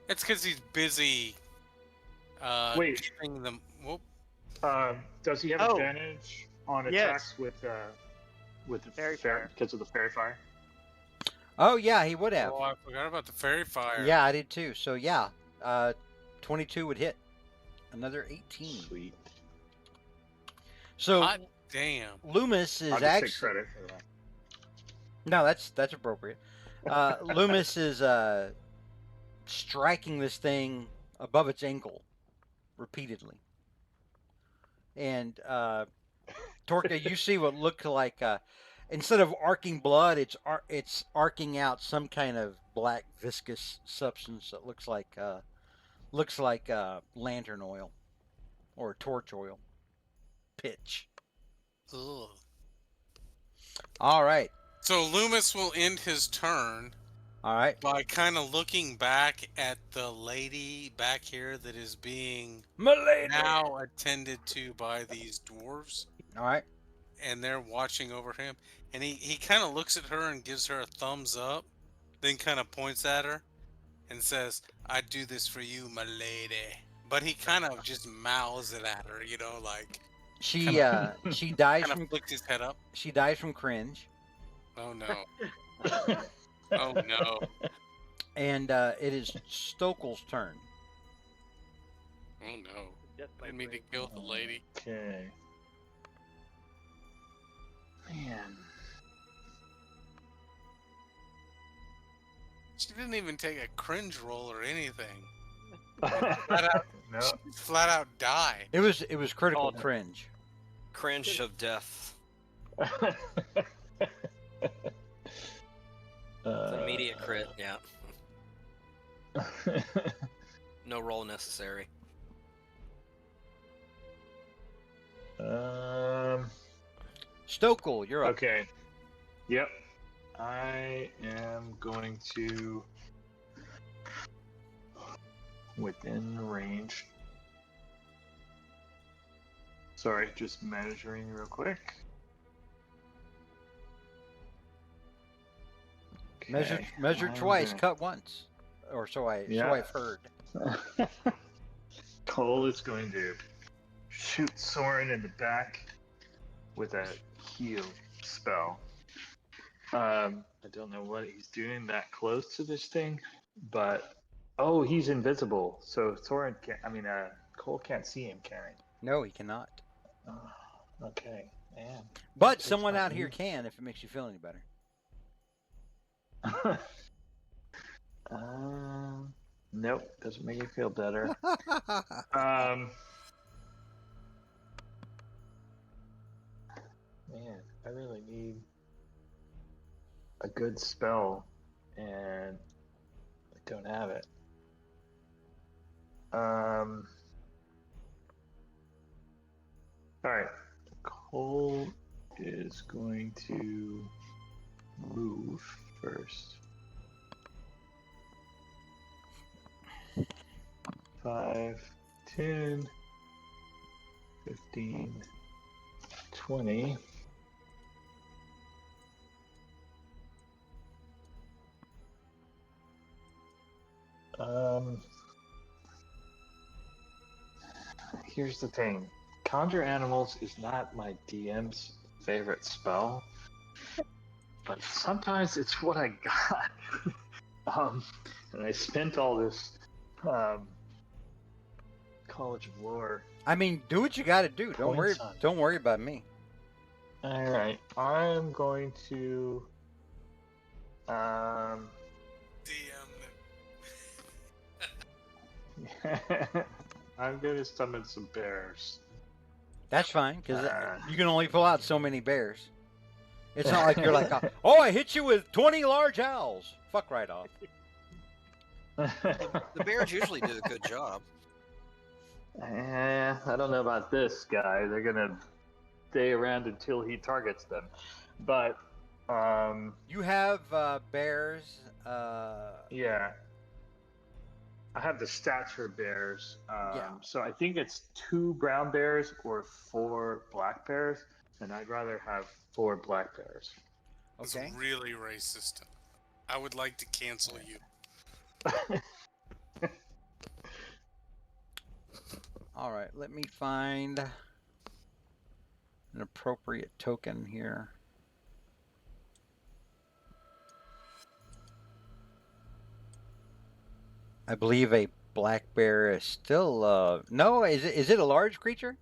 It's because he's busy. Wait. Keeping them. Whoop. Does he have Oh. advantage on Yes. attacks with the Fairy fire. because of the fairy fire? Oh, yeah, he would have. Oh, I forgot about the fairy fire. Yeah, I did too. So, yeah, 22 would hit. Another 18. Sweet. So, Hot damn. Loomis is I'll just take actually. credit for that. No, that's appropriate. Loomis is striking this thing above its ankle repeatedly. And Torka, you see what looked like instead of arcing blood, it's arcing out some kind of black viscous substance that looks like lantern oil or torch oil, pitch. Ugh. All right, So Loomis will end his turn all right, by kind of looking back at the lady back here that is being Milady. now attended to by these dwarves, All right, and they're watching over him. And he kind of looks at her and gives her a thumbs up, then kind of points at her and says, "I do this for you, my lady." But he kind of just mouths it at her, like she she dies kind of from flicks his head up. she dies from cringe, Oh no! Oh no! and it is Stokel's turn. Oh no! Death by Didn't mean to brain. kill the lady. Okay. Man. She didn't even take a cringe roll or anything. Flat out, No. she just flat out die. It was critical Oh. cringe. Cringe of death. It's an immediate crit, yeah. No roll necessary. Stokel, you're up. Okay. Yep. I am going to within range. Sorry, just measuring real quick. Measured Okay, I'm twice, gonna- cut once, or so Yeah. I've heard. Cole is going to shoot Soren in the back with a heal spell. I don't know what he's doing that close to this thing, but he's invisible, so Soren can't. I mean, Cole can't see him, can he? No, he cannot. Okay, man. But Takes someone my out here move. can, if it makes you feel any better. Nope, doesn't make me feel better. Man, I really need a good spell, and I don't have it. All right, Cole is going to move first. 5, 10, 15, 20. Here's the thing. Conjure Animals is not my DM's favorite spell, but sometimes it's what I got. And I spent all this College of Lore. I mean, do what you got to do. Points on it. Don't worry about me. All right, I'm going to. DM. I'm going to summon some bears. That's fine, because Uh. you can only pull out so many bears. It's not like you're like, oh, I hit you with 20 large owls. Fuck right off. The bears usually do a good job. I don't know about this guy. They're gonna stay around until he targets them. But You have bears. yeah, I have the stats for bears. Yeah. So I think it's 2 brown bears or 4 black bears, and I'd rather have 4 black bears. It's Okay. really racist. I would like to cancel you. All right. Let me find an appropriate token here. I believe a black bear is still no. Is it a large creature,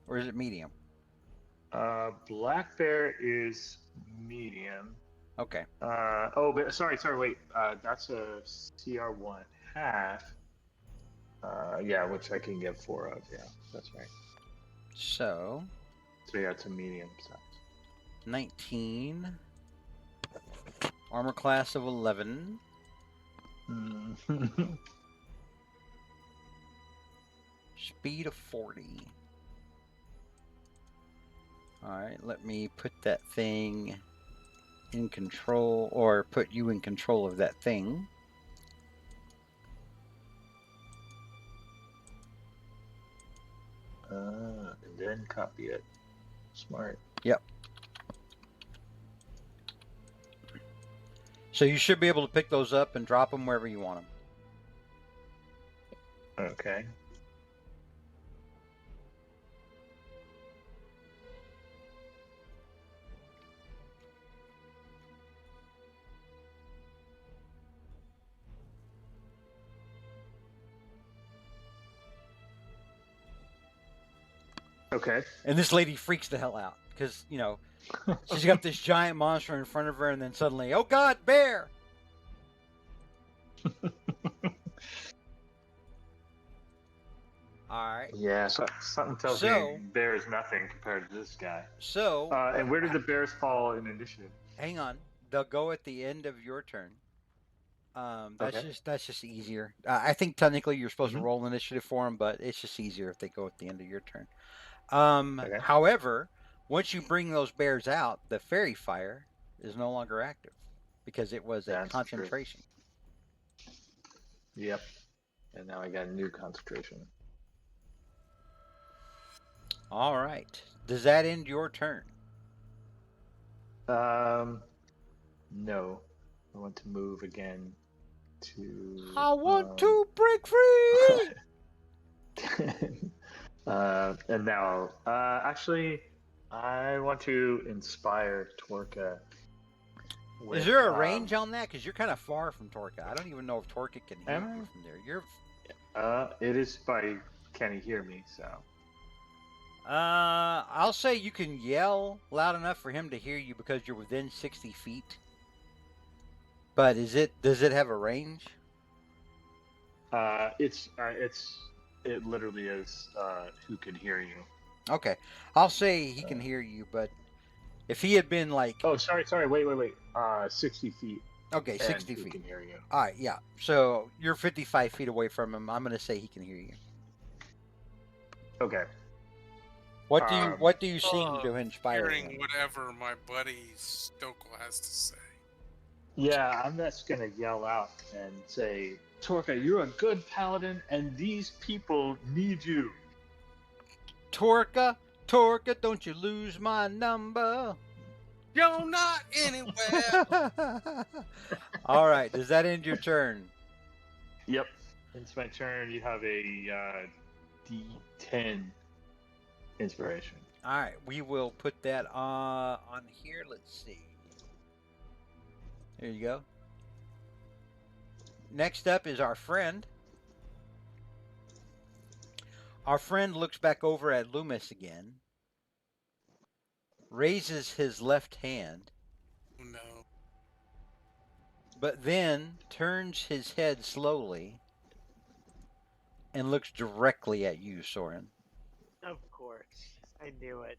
or is it medium? Black bear is medium. Okay. But sorry, wait. That's a CR1 half. Yeah, which I can get 4 of. Yeah, that's right. So So we got some medium size. 19. Armor class of 11. Speed of 40. Alright, let me put that thing in control, or put you in control of that thing. And then copy it. Smart. Yep. So you should be able to pick those up and drop them wherever you want them. Okay. Okay. And this lady freaks the hell out because, you know, she's got this giant monster in front of her, and then suddenly, oh God, bear! All right. Yeah, something tells me bear is nothing compared to this guy. So. And where did the bears fall in initiative? Hang on. They'll go at the end of your turn. That's just easier. I think technically you're supposed to roll initiative for them, but it's just easier if they go at the end of your turn. However, once you bring those bears out, the fairy fire is no longer active because it was a concentration. True. Yep. And now I got a new concentration. All right. Does that end your turn? No. I want to move again to. I want to break free. And now, actually, I want to inspire Torka. Is there a range on that? Because you're kind of far from Torka. I don't even know if Torka can hear you from there. You're. It is by can he hear me? So. I'll say you can yell loud enough for him to hear you because you're within 60 feet. But does it have a range? It literally is who can hear you. Okay, I'll say he can hear you, but if he had been like, oh, sorry, wait, 60 feet. Okay, 60 feet. He can hear you. All right, yeah. So you're 55 feet away from him. I'm gonna say he can hear you. Okay. What do you seem to inspire? Hearing whatever my buddy Stokel has to say. Yeah, I'm just gonna yell out and say, Torka, you're a good paladin, and these people need you. Torka, don't you lose my number. You're not anywhere. All right, does that end your turn? Yep. It's my turn. You have a D10 inspiration. All right, we will put that on here. Let's see. There you go. Next up is our friend. Our friend looks back over at Loomis again, raises his left hand, Oh, no. but then turns his head slowly and looks directly at you, Soren. Of course. I knew it.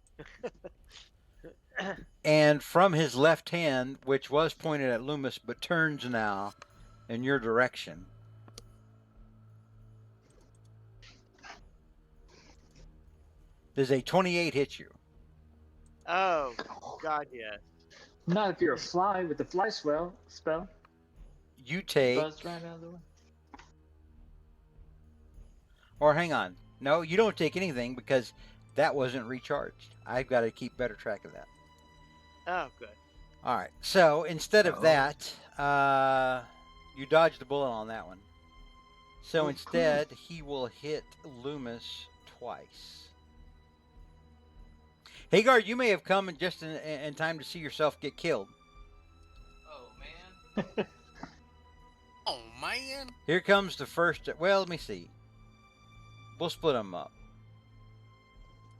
And from his left hand, which was pointed at Loomis but turns now in your direction, does a 28 hit you? Oh, God, yes. Not if you're a fly with the fly spell. You take. Buzz right out of the way. Or hang on. No, you don't take anything because that wasn't recharged. I've got to keep better track of that. Oh, good. All right. So instead of that, you dodged the bullet on that one. So instead, he will hit Loomis twice. Hagar, you may have come just in time to see yourself get killed. Oh, man. Oh, man. Here comes the first. Well, let me see. We'll split them up.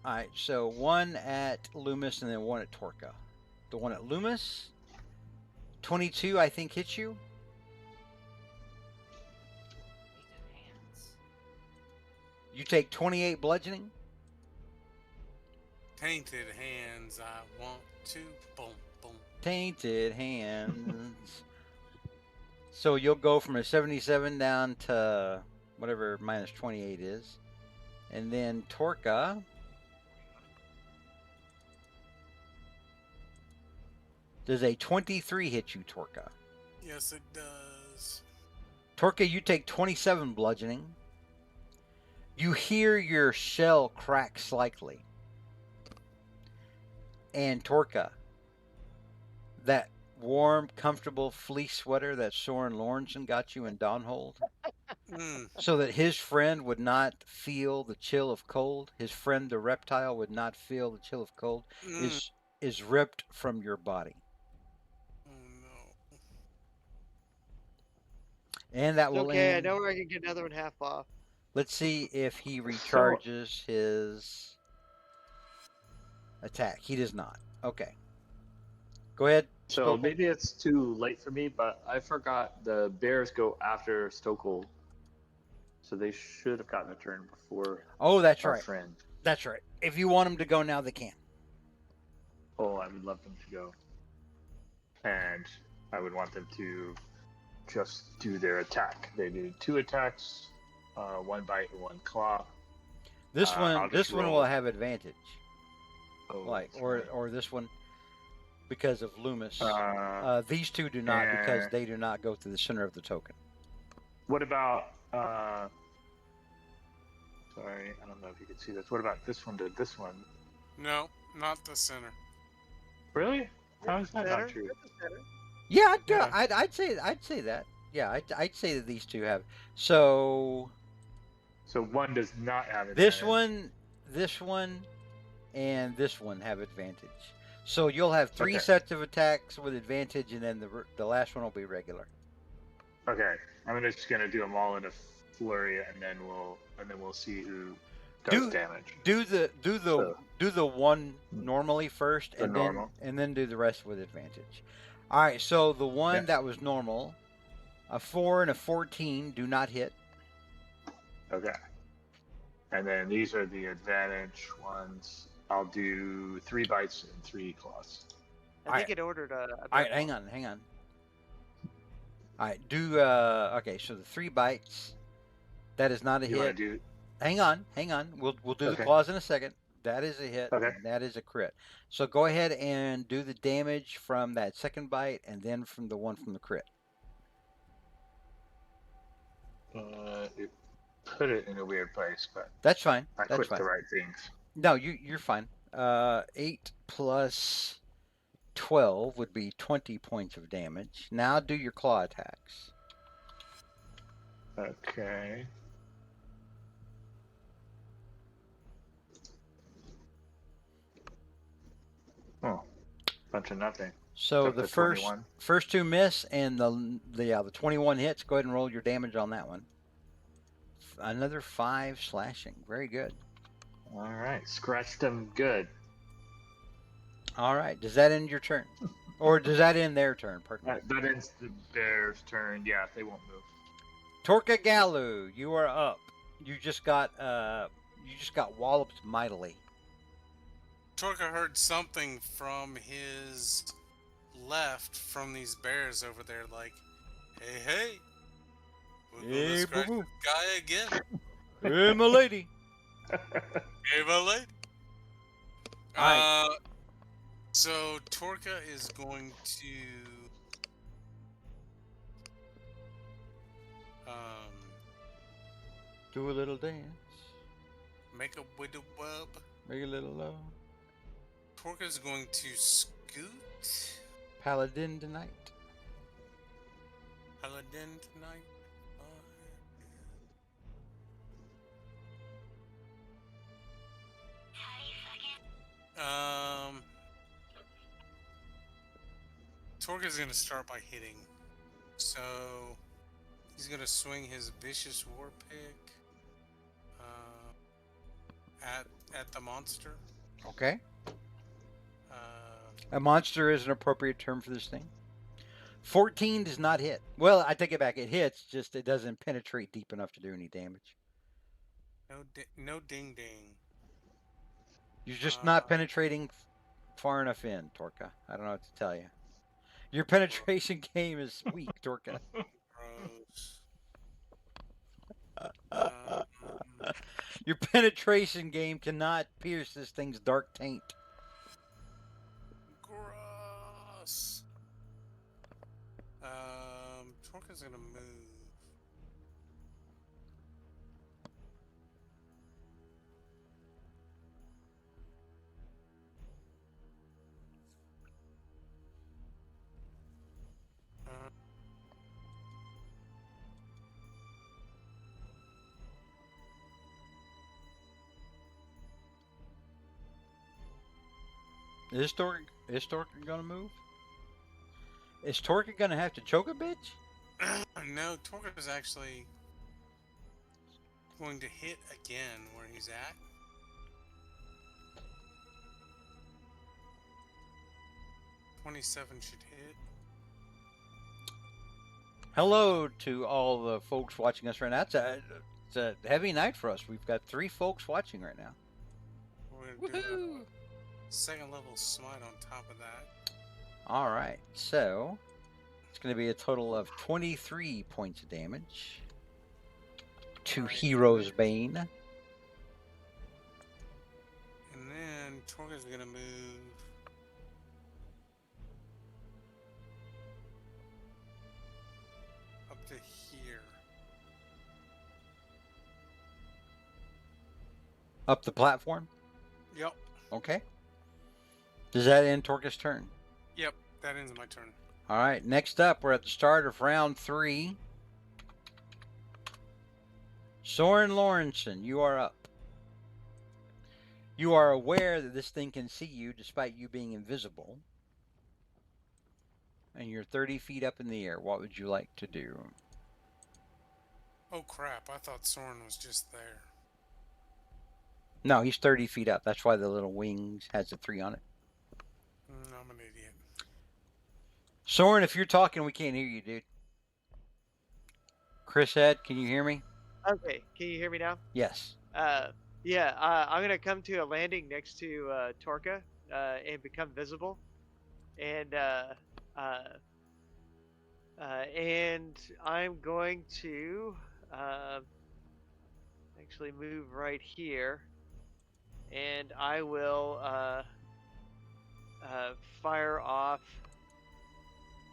All right. So one at Loomis and then one at Torka. The one at Loomis, 22, I think, hits you. You take 28 bludgeoning. Tainted hands, I want to. Boom, boom. Tainted hands. So you'll go from a 77 down to whatever minus 28 is. And then Torka. Does a 23 hit you, Torka? Yes, it does. Torka, you take 27 bludgeoning. You hear your shell crack slightly. And Torka, that warm, comfortable fleece sweater that Soren Lawrenson got you in Dawnhold, Mm, so that his friend would not feel the chill of cold, his friend the reptile would not feel the chill of cold, mm. is ripped from your body. Oh no. And that It's will okay. I end. know where I can get another one half off. Let's see if he So recharges his attack. He does not. Okay. Go ahead. so Stokel. maybe it's too late for me, but I forgot the bears go after Stokel, so they should have gotten a turn before Oh, that's our right. friend. That's right. If you want him to go now, they can. Oh, I would love them to go, and I would want them to just do their attack. They do 2 attacks, 1 bite and 1 claw. This I'll one, just this one roll. will have advantage. Oh, Like, that's right. or this one, because of Loomis. Uh, These two do not, because and they do not go through the center of the token. what about? Sorry, I don't know if you can see this. What about this one? Did this one? No, not the center. Really? How is that Center? not true? That's the center. Yeah, Yeah. I'd say that. Yeah, I'd say that these two have. So So one does not have advantage. this one, and this one have advantage. So you'll have 3 Okay. sets of attacks with advantage, and then the last one will be regular. Okay, I'm just gonna do them all in a flurry, and then we'll see who does damage. Do the one normally first, The and normal. then do the rest with advantage. All right. So the one Yeah. that was normal, a 4 and a 14 do not hit. Okay. And then these are the advantage ones. I'll do 3 bites and 3 claws. I think it ordered a All right, hang on. All right, do okay. So the 3 bites, that is not a You want hit. to do? Hang on. We'll do the Okay. claws in a second. That is a hit. Okay. And that is a crit. So go ahead and do the damage from that second bite, and then from the one from the crit. It put it in a weird place, but That's fine. I That's clicked fine. the right things. No, you're fine. 8 plus 12 would be 20 points of damage. Now do your claw attacks. Okay. Oh, bunch of nothing. So Except the the first 21. first 2 miss, and the 21 hits. Go ahead and roll your damage on that one. Another 5 slashing. Very good. All right, scratched them good. All right. Does that end your turn, or does that end their turn? Pardon me. That ends the bear's turn. Yeah, they won't move. Torka Galu, you are up. You just got walloped mightily. Torka heard something from his left from these bears over there, like, hey, we're gonna Hey, scratch boo-boo. this guy again. Hey, my lady. Hey, my lady. Alright. So Torka is going to Do a little dance. make a widow wub. Make a little love. Torka is going to scoot Paladin tonight. Paladin tonight. Torka's gonna start by hitting. So he's gonna swing his vicious war pick at the monster. Okay. Uh, A monster is an appropriate term for this thing. 14 does not hit. Well, I take it back. It hits, just it doesn't penetrate deep enough to do any damage. No ding ding. You're just not Uh, penetrating far enough in, Torka. I don't know what to tell you. Your penetration game is weak, Torka. gross. Um, Your penetration game cannot pierce this thing's dark taint. gross. Torka's gonna move. Uh, Is Torka gonna move? Is Torka gonna have to choke a bitch? no, Torka's actually going to hit again where he's at. $27 should hit. Hello to all the folks watching us right now. It's a heavy night for us. We've got 3 folks watching right now. We're gonna do a second level smite on top of that. All right, so it's going to be a total of 23 points of damage to Alright. Hero's Bane. And then Torka's gonna move up to here. Up the platform. Yep. Okay. Does that end Torka's turn? Yep. That ends my turn. All right, next up, we're at the start of round 3. Soren Lawrenson, you are up. You are aware that this thing can see you despite you being invisible. And you're 30 feet up in the air. What would you like to do? Oh crap! I thought Soren was just there. No, he's 30 feet up. That's why the little wings has a 3 on it. I'm an idiot. Soren, if you're talking, we can't hear you, dude. Chris Head, can you hear me? Okay, can you hear me now? Yes. Yeah, I'm gonna come to a landing next to Torka and become visible, and I'm going to actually move right here, and I will fire off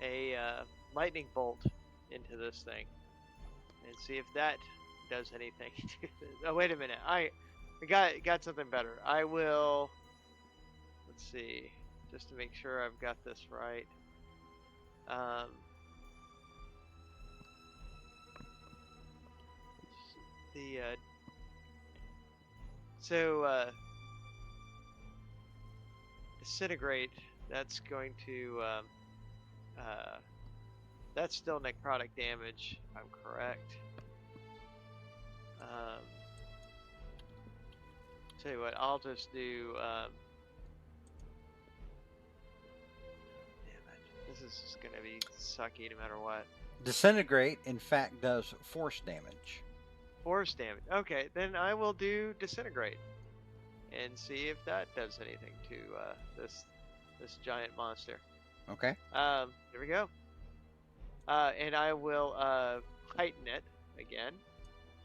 a lightning bolt into this thing and see if that does anything. Oh, wait a minute. I got something better. I will. Let's see, just to make sure I've got this right. Disintegrate. That's going to that's still necrotic damage, if I'm correct. Tell you what, I'll just do. Damn it, this is just gonna be sucky no matter what. Disintegrate, in fact, does force damage. Force damage. Okay, then I will do disintegrate and see if that does anything to this giant monster. Okay. Here we go. And I will heighten it again.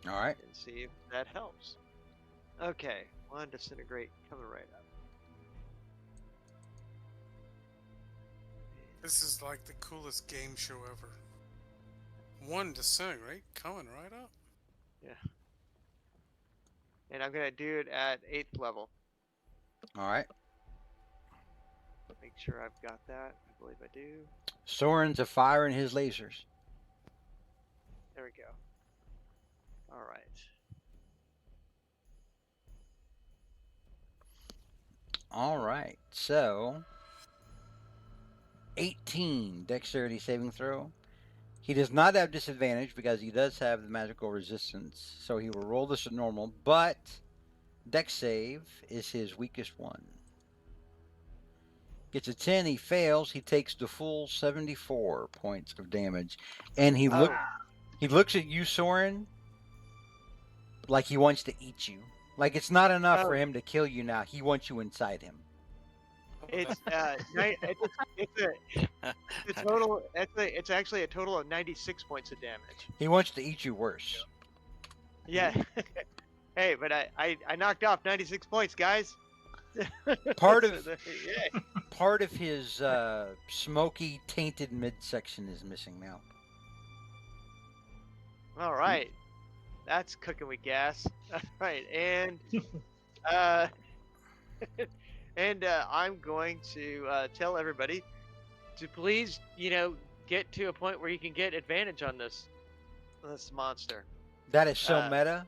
All right. And see if that helps. Okay, 1 disintegrate coming right up. This is like the coolest game show ever. 1 disintegrate coming right up. Yeah. And I'm gonna do it at 8th level. All right. Make sure I've got that. I believe I do. Soren's a firing his lasers. There we go. All right. All right. So 18 dexterity saving throw. He does not have disadvantage because he does have the magical resistance. So he will roll this at normal, but dex save is his weakest one. Gets a 10, he fails, he takes the full 74 points of damage. And he looks at you, Soren, Like he wants to eat you. Like it's not enough for Oh, him to kill you now. He wants you inside him. it's it's a total. It's actually a total of 96 points of damage. He wants to eat you worse. Yeah. Hey, but I knocked off 96 points, guys. Part So of yeah. part of his smoky, tainted midsection is missing now. All right. That's cooking with gas. All right, and uh, I'm going to tell everybody to please, get to a point where you can get advantage on this monster. That is so Uh, meta.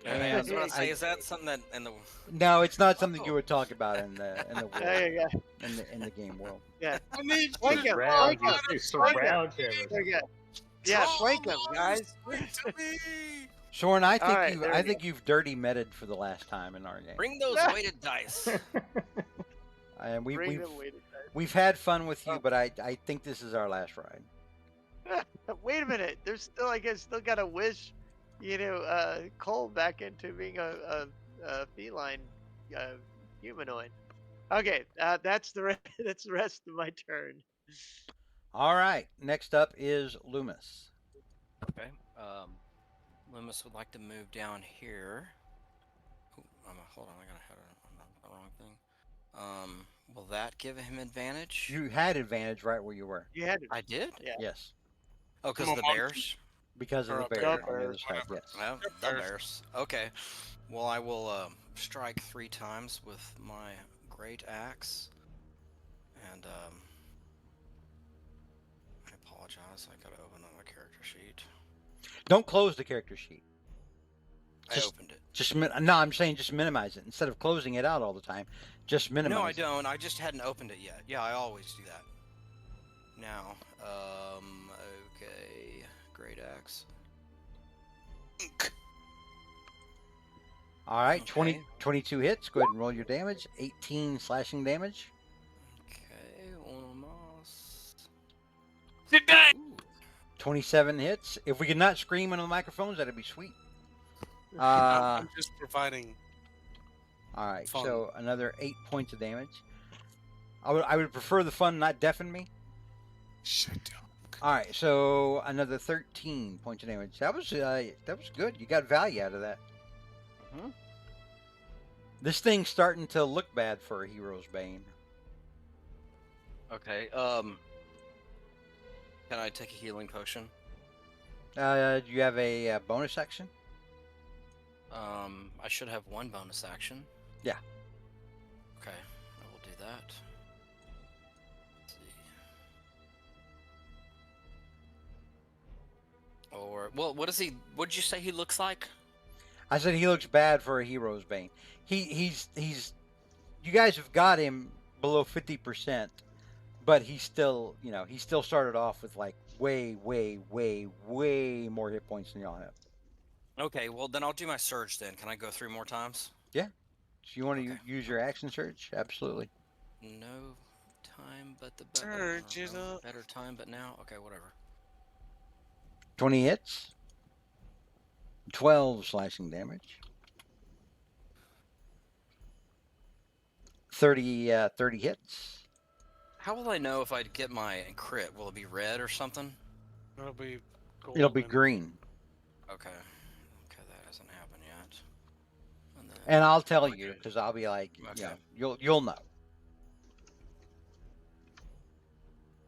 I And was about to say, I- is that something that in the No, it's not something you Oh. would talk about in the world, There you go. in the game world. Yeah. I need Flank you him. Surround, Flank him. you Flank him. surround him. There you go. Yeah, flank him, Come on, guys. swing to me. Soren, I think right, there we think you've dirty meted for the last time in our game. bring those weighted dice. And Bring them weighted we've had fun with you, Oh. but I think this is our last ride. dice. Wait a minute. There's still, I guess, still got to wish, Cole back into being a feline humanoid. Okay, that's the that's the rest of my turn. All right, next up is Loomis. Okay. Levis would like to move down here. Ooh, hold on, I got ahead of the wrong thing. Will that give him advantage? You had advantage right where you were. You had to. I did? Yeah. Yes, Oh, because I'm of a the monkey. bears? because of Or the a bear bear. on the other Bears, side. whatever. Yes. Well, Yep, the bears. bears. Okay. Well, I will strike 3 times with my great axe. And I apologize. I gotta open up my character sheet. Don't close the character sheet. I Just- opened it. No, I'm saying just minimize it instead of closing it out all the time. Just minimize. No, I it. don't. I just hadn't opened it yet. Yeah, I always do that. Now, okay, great axe. All right, Okay. 22 hits. Go ahead and roll your damage. 18 slashing damage. Okay, almost. Sit down. Ooh, 27 hits. If we could not scream into the microphones, that'd be sweet. I'm just providing. All right, Fun. so another 8 points of damage. I would prefer the fun not deafen me. Shut down. All right, so another 13 points of damage. That was good. You got value out of that. Mhm. This thing's starting to look bad for a hero's bane. Okay, can I take a healing potion? Do you have a bonus action? I should have 1 bonus action. Yeah. Okay, I will do that. Let's see. Or, well, what did you say he looks like? I said he looks bad for a hero's bane. He's you guys have got him below 50%, but he's still, he still started off with like way more hit points than y'all have. Okay, well then I'll do my surge then. Can I go 3 more times? So you want to Okay. use your action surge? Absolutely. No time but the better. Surge it up. Better time but now. Okay, whatever. 20 hits. 12 slashing damage. 30 hits. How will I know if I get my crit? Will it be red or something? It'll be. It'll be golden. green. Okay. Okay, that hasn't happened yet. And then, And I'll tell you because I'll be like, Okay. you'll know.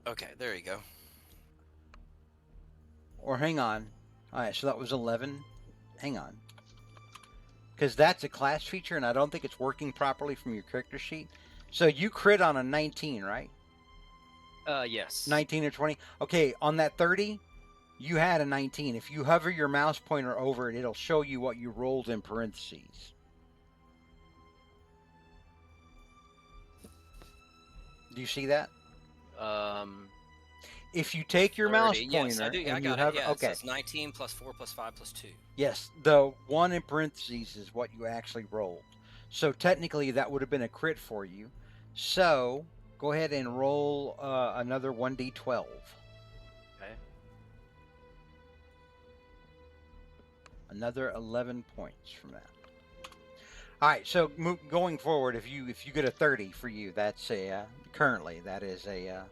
okay, there you go. Or hang on. All right, so that was 11. Hang on. Because that's a class feature, and I don't think it's working properly from your character sheet. So you crit on a 19, right? Yes. 19 or 20. Okay, on that 30, you had a 19. If you hover your mouse pointer over it, it'll show you what you rolled in parentheses. Do you see that? If you take your mouse 30, pointer yes, I do. I and you got have it. Yeah, okay, it says 19 plus 4 plus 5 plus 2. yes, the one in parentheses is what you actually rolled. So technically, that would have been a crit for you. So go ahead and roll another 1d12. Okay. Another 11 points from that. All right, so going forward, if you get a 30 for you, that's a currently that is a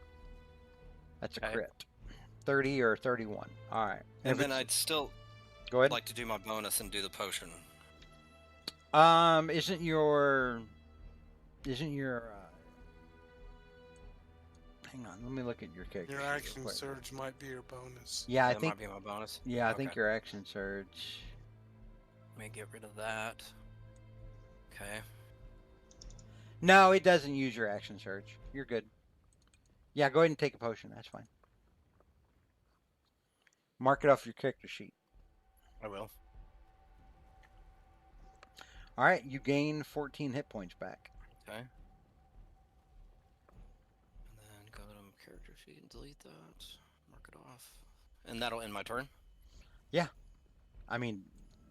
that's a Okay. crit. 30 or 31. All right. And if then it's- I'd still go ahead. like to do my bonus and do the potion. Isn't your hang on, let me look at your character. Your sheet real action quick. surge might be your bonus. Yeah, I That think might be my bonus. I think Okay. your action surge. Let me get rid of that. Okay. No, it doesn't use your action surge. You're good. Yeah, go ahead and take a potion. That's fine. Mark it off your character sheet. I will. All right, you gain 14 hit points back. Okay. And then go to my character sheet and delete that. Mark it off. And that'll end my turn. I mean,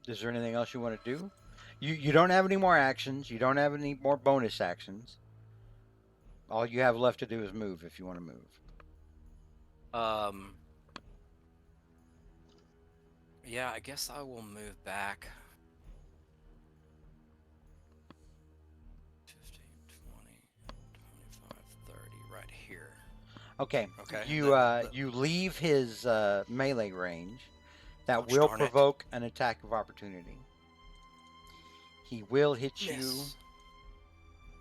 is there anything else you want to do? You don't have any more actions. You don't have any more bonus actions. All you have left to do is move if you want to move. Yeah, I guess I will move back. 15, 20, 25, 30, right here. Okay. Okay. You leave his melee range. That Gosh will darn it. provoke an attack of opportunity. He will hit you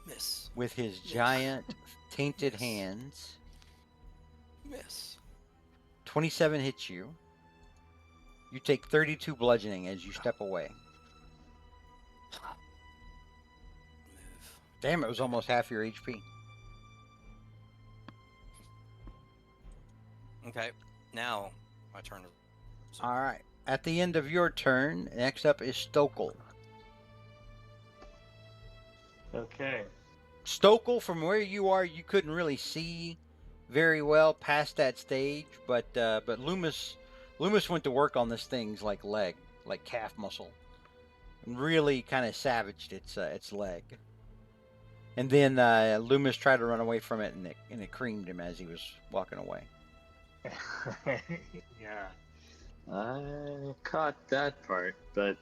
Miss. with his Yes. giant tainted Yes. hands. Miss. 27 hits you. You take 32 bludgeoning as you step away. Move. Damn, it was almost half your HP. Okay. Now my turn. All right. At the end of your turn, next up is Stokel. Okay. Stokel, from where you are, you couldn't really see very well past that stage, but Loomis went to work on this thing's like calf muscle, and really kind of savaged its leg. And then Loomis tried to run away from it, and it creamed him as he was walking away. Yeah. I caught that part, but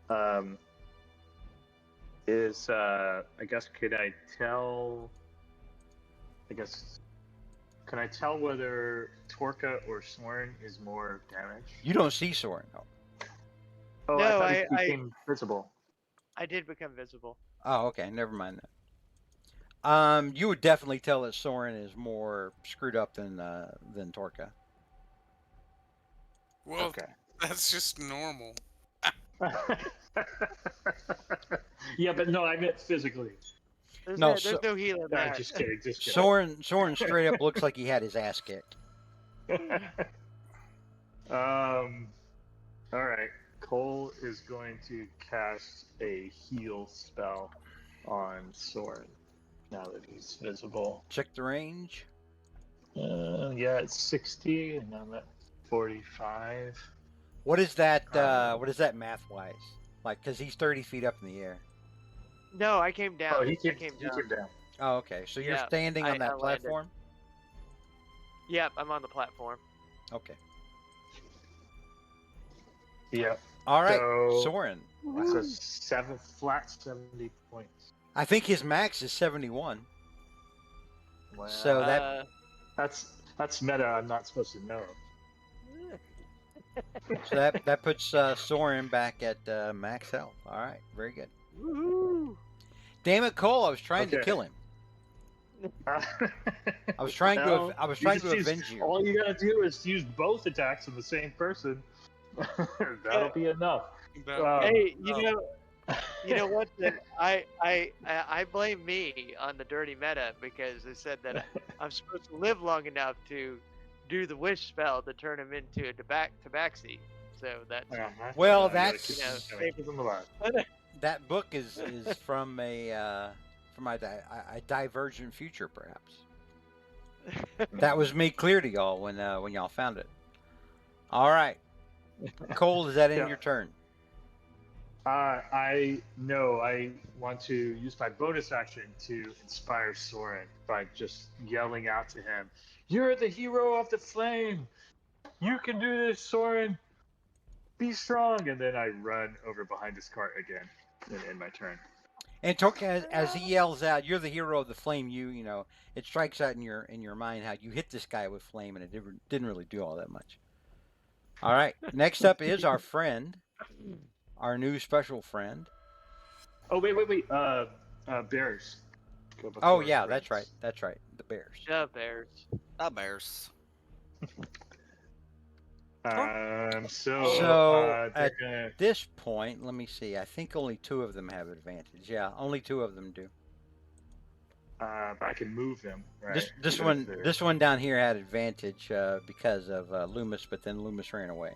I guess can I tell whether Torka or Soren is more damage? You don't see Soren. No. Oh, No, I thought I- it became visible. I did become visible. Oh, okay. Never mind that. You would definitely tell that Soren is more screwed up than Torka. Well, Okay. that's just normal. Yeah, but no, I meant physically. There's No, there's no healing No, there. just kidding, just kidding. Soren straight up looks like he had his ass kicked. All right. Cole is going to cast a heal spell on Soren now that he's visible. Check the range. Yeah, it's 60, and I'm at 45. What is that? What is that math wise? Like, because he's 30 feet up in the air. No, I came down. Oh, he I came down. down. Oh, okay. So you're Yeah, standing on I that landed. platform. Yep, I'm on the platform. Okay. Yep. All right, So- Soren. That's a flat 70 points. I think his max is 71. Wow. So that- that's meta. I'm not supposed to know. So that puts Soren back at max health. All right, very good. Woohoo! Damn it, Cole! I was trying to Okay. kill him. I was trying to avenge you. All you gotta do is use both attacks on the same person. That'll be enough. Hey, you know what? Then I blame me on the dirty meta because they said that I'm supposed to live long enough to do the wish spell to turn him into a tabaxi. So that's Well, You gotta that's- keep you know, keep them alive. That book is from a divergent future, perhaps. That was made clear to y'all when y'all found it. All right, Cole, is that in Yeah. your turn? I want to use my bonus action to inspire Soren by just yelling out to him, "You're the hero of the flame! You can do this, Soren!" be strong, and then I run over behind his cart again and end my turn. And Torka, as he yells out, "You're the hero of the flame." You know, it strikes out in your mind how you hit this guy with flame, and it didn't really do all that much. All right, next up is our friend, our new special friend. Oh wait. Bears. Go Oh before yeah, friends. that's right. The Bears. The Bears. The bears. So They're at gonna. this point, let me see. I think only two of them have advantage. Yeah, only two of them do. I can move them, right? This Because they're- this one down here had advantage because of Loomis, but then Loomis ran away.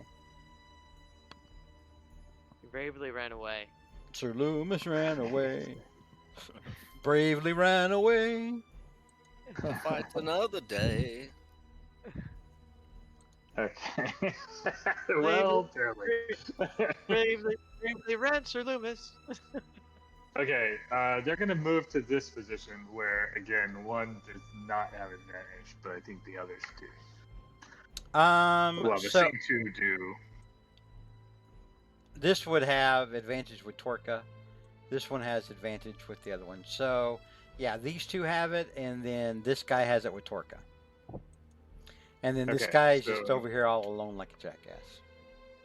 He bravely ran away. Sir Loomis ran away, bravely ran away. Fight another day. Okay. Well, barely. Bravely ran, Sir Loomis. Okay, they're going to move to this position where, again, one does not have advantage, but I think the others do. Well, the So same two do. this would have advantage with Torka. This one has advantage with the other one. So yeah, these two have it, and then this guy has it with Torka. And then this Okay, guy is just so- over here all alone like a jackass.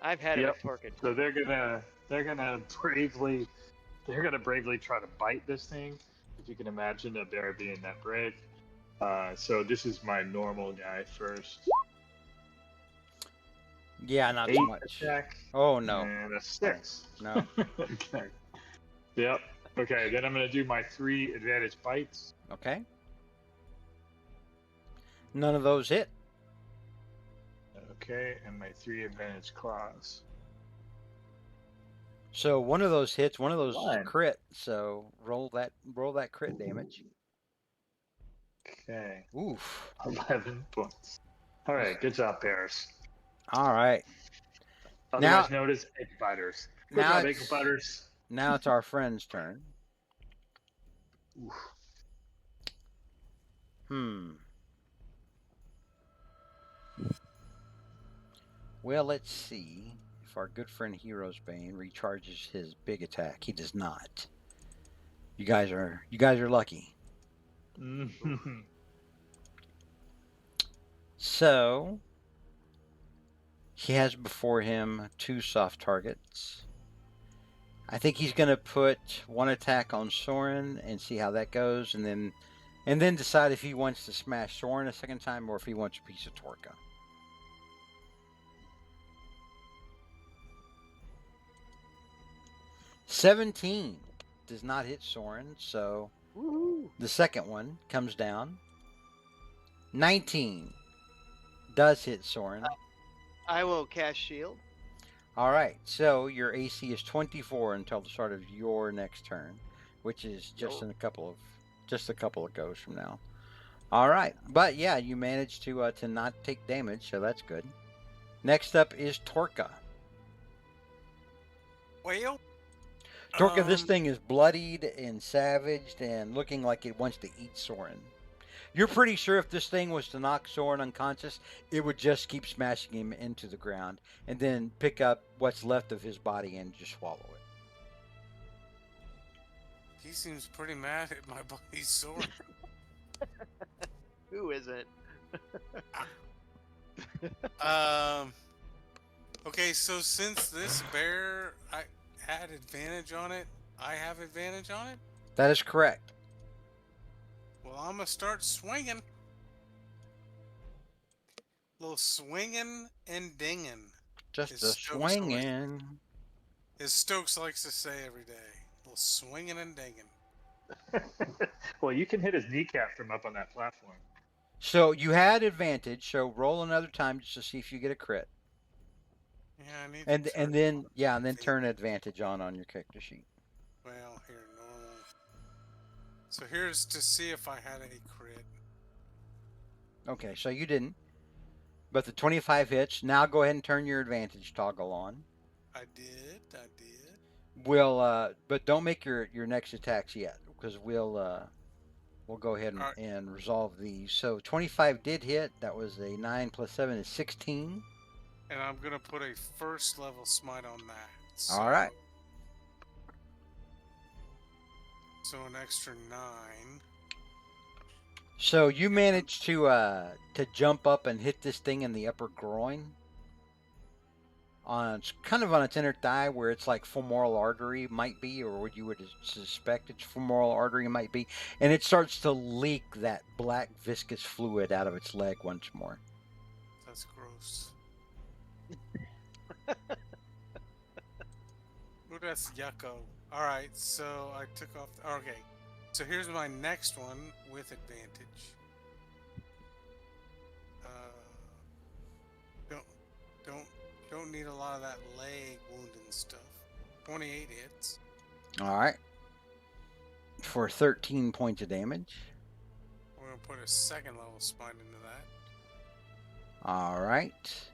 I've had it Yep. with Torkin. So they're gonna bravely try to bite this thing. If you can imagine a bear being that brave. So this is my normal guy first. Yeah, not 8 so much. attack. Oh no, And a 6. no. Okay. Yep. Okay, then I'm gonna do my 3 advantage bites. Okay. None of those hit. Okay, and my 3 advantage claws. So one of those hits, one of those is a One. crit. So roll that crit damage. Okay, Oof. 11 points. All right, good job, bears. All right. Otherwise known as egg biters. Good now job, egg it's- biters. Now it's our friend's turn. Oof. Well, let's see if our good friend Hero's Bane recharges his big attack. He does not. You guys are lucky. Mhm. So he has before him 2 soft targets. I think he's going to put 1 attack on Soren and see how that goes, and then decide if he wants to smash Soren a second time or if he wants a piece of Torka. $17 does not hit Soren, so Woohoo. the second one comes down. 19 does hit Soren. I will cast shield. All right, so your AC is 24 until the start of your next turn, which is just Oh. a couple of goes from now. All right, but yeah, you managed to not take damage, so that's good. Next up is Torka. Well, Torka, this thing is bloodied and savaged and looking like it wants to eat Soren. You're pretty sure if this thing was to knock Soren unconscious, it would just keep smashing him into the ground and then pick up what's left of his body and just swallow it. He seems pretty mad at my buddy Soren. Who isn't? Okay, so since this bear I had advantage on it, I have advantage on it. That is correct. Well, I'm gonna start swinging. Little swinging and dinging, Just It's a so sorry. swinging. as Stokes likes to say every day. Little swinging and dinging. Well, you can hit his kneecap from up on that platform. So you had advantage. So roll another time just to see if you get a crit, Yeah, I need. and to and then yeah, and then turn advantage on your character sheet. Well, here, normal. So here's to see if I had any crit. Okay, so you didn't, but the 25 hits. Now go ahead and turn your advantage toggle on. I did. But don't make your next attacks yet, because we'll go ahead Alright. and resolve these. So 25 did hit. That was a 9 plus 7 is 16. and I'm gonna put a first level smite on that. All right. So an extra 9. So you managed to jump up and hit this thing in the upper groin, on kind of on its inner thigh, where it's like femoral artery might be, or what you would suspect its femoral artery might be, and it starts to leak that black viscous fluid out of its leg once more. That's gross. Ooh, that's yucko. All right, so I took off. Okay, so here's my next one with advantage. Uh, don't don't don't need a lot of that leg wound and stuff. 28 hits. All right. For 13 points of damage. We're gonna put a second level smite into that. All right.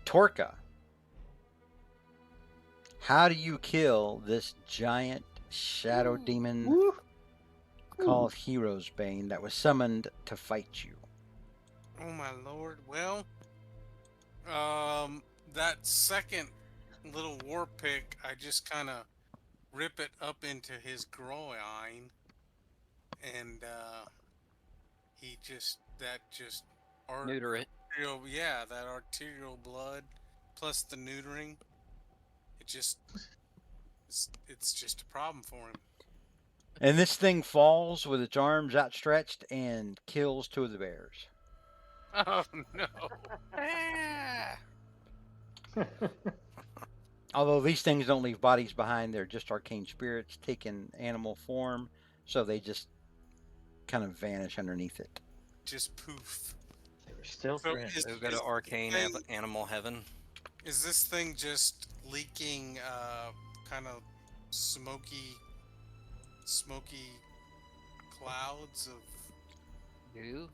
Torka. How do you kill this giant shadow demon called Hero's Bane that was summoned to fight you? Oh my lord. Well, that second little war pick, I just kind of rip it up into his groin, and he just Neuter it. yeah, that arterial blood plus the neutering, it just it's just a problem for him. And this thing falls with its arms outstretched and kills two of the bears. Oh no. Ah! Although these things don't leave bodies behind, they're just arcane spirits taking animal form, so they just kind of vanish underneath it. Just poof. They were still So friends. is, They'll go to is, arcane thing, animal heaven. is this thing just leaking kind of smoky clouds of You?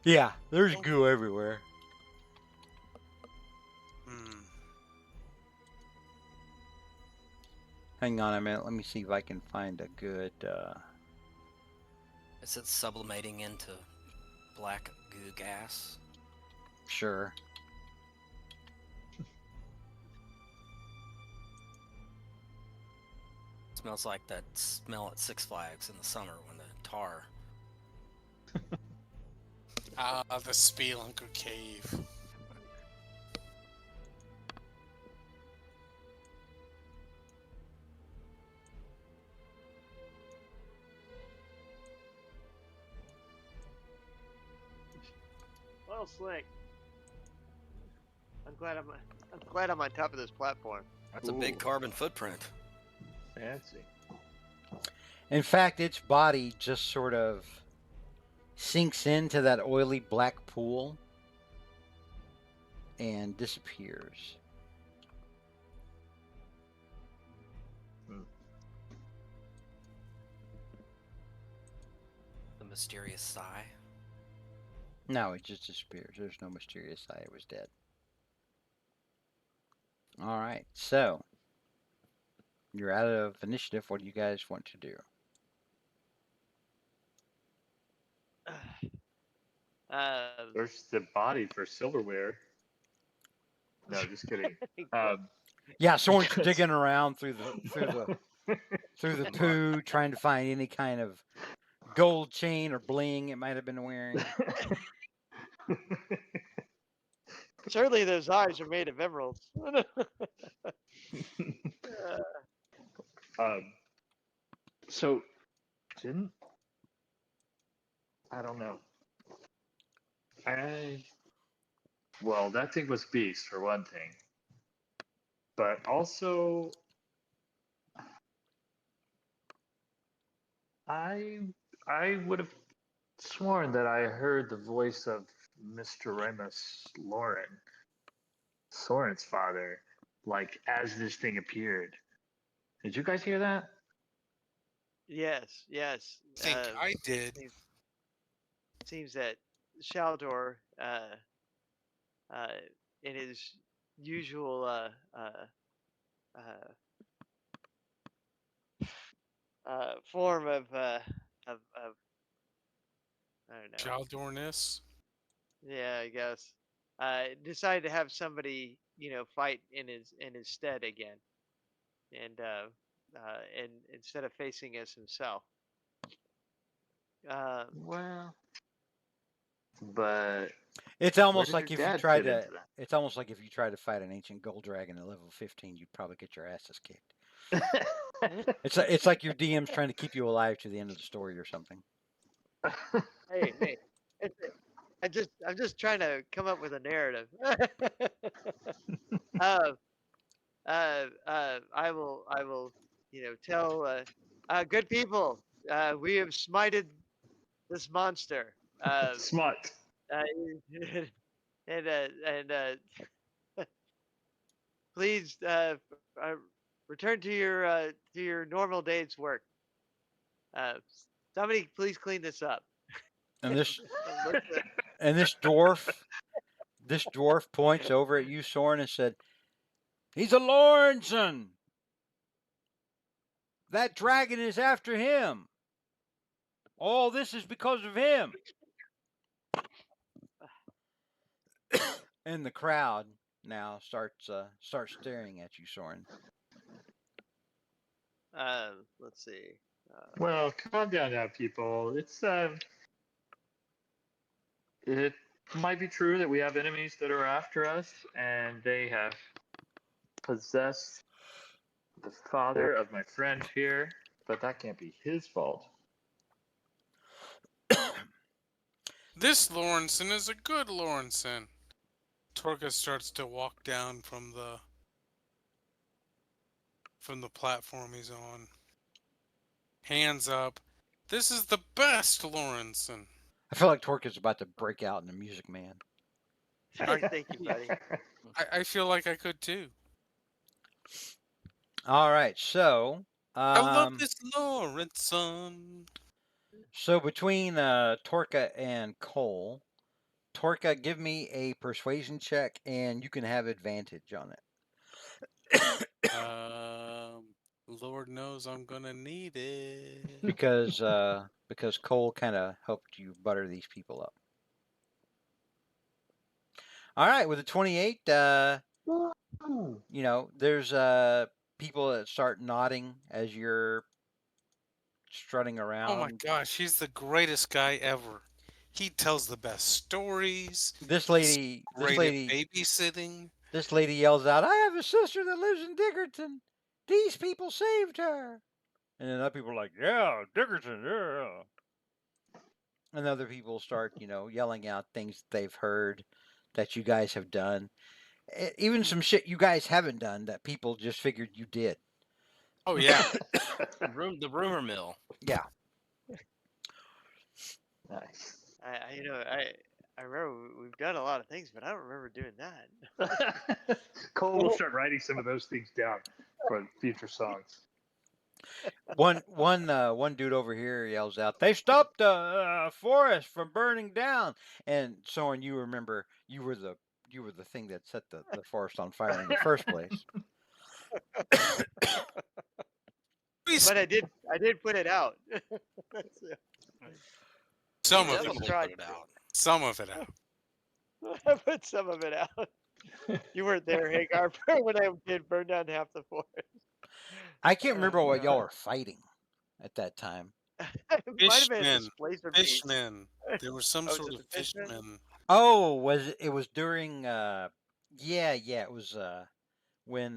Yeah, there's goo everywhere. Hang on a minute. Let me see if I can find a good. Is it sublimating into black goo gas? Sure. Smells like that smell at Six Flags in the summer when the tar. the Spelunker Cave. Well, slick. I'm glad I'm on top of this platform. That's a big carbon footprint. Fancy. In fact, its body just sort of sinks into that oily black pool and disappears. The mysterious sigh. No, it just disappears. There's no mysterious sigh. It was dead. All right, so you're out of initiative. What do you guys want to do? There's the body for silverware. No, just kidding. Yeah, someone's because- digging around through the poo, trying to find any kind of gold chain or bling it might have been wearing. Certainly, those eyes are made of emeralds. So, didn't I don't know. Well, that thing was beast for one thing, but also I would have sworn that I heard the voice of Mr. Remus Soren's father, like as this thing appeared. Did you guys hear that? Yes, yes. I think I did. Seems that Shaldor, in his usual form of I don't know. Childorness. Yeah, I guess. decided to have somebody, fight in his stead again, and instead of facing us himself. Well, but It's where almost does like your if you dad tried fit to. into It's almost like if you tried to fight an ancient gold dragon at level 15, you'd probably get your asses kicked. that? It's like your DM's trying to keep you alive to the end of the story or something. Hey, I'm just trying to come up with a narrative. uh, I will, tell, good people, we have smited this monster. Smart. Uh, and please, return to your normal day's work. Uh, somebody please clean this up. And this Look, and this dwarf points over at you, Soren, and said, "He's a Lawrenson. That dragon is after him. All this is because of him." And the crowd now starts staring at you, Soren. let's see. Well, calm down now, people. It might be true that we have enemies that are after us, and they have possessed the father of my friend here, but that can't be his fault. This Lawrenson is a good Lawrenson. Torka starts to walk down from the platform he's on. Hands up. This is the best Lawrenson. I feel like Torque is about to break out in the Music Man. Thank you, buddy. I feel like I could too. All right, so I love this Lawrenson. so between Torka and Cole, Torka, give me a persuasion check, and you can have advantage on it. Lord knows I'm gonna need it. because Cole kind of helped you butter these people up. All right, with a 28, there's people that start nodding as you're strutting around. Oh my gosh, he's the greatest guy ever. He tells the best stories. This lady babysitting. This lady yells out, "I have a sister that lives in Dickerton. These people saved her." And then other people are like, "Yeah, Dickerton, yeah." And other people start, yelling out things they've heard that you guys have done. Even some shit you guys haven't done that people just figured you did. Oh yeah, the rumor mill. Yeah. Nice. I remember we've done a lot of things, but I don't remember doing that. Cole will start writing some of those things down for future songs. One dude over here yells out, "They stopped the forest from burning down." And Soren, you remember you were the thing that set the forest on fire in the first place. But I did put it out. Some of Definitely it. put it out. Some of it out. I put some of it out. You weren't there, Hagar, when I did burn down half the forest. I can't remember what y'all were fighting at that time. It might have been Fishmen. displacer beasts. Fishmen. There was some Oh, sort was of it the fishmen? fishmen. Oh, it was during it was when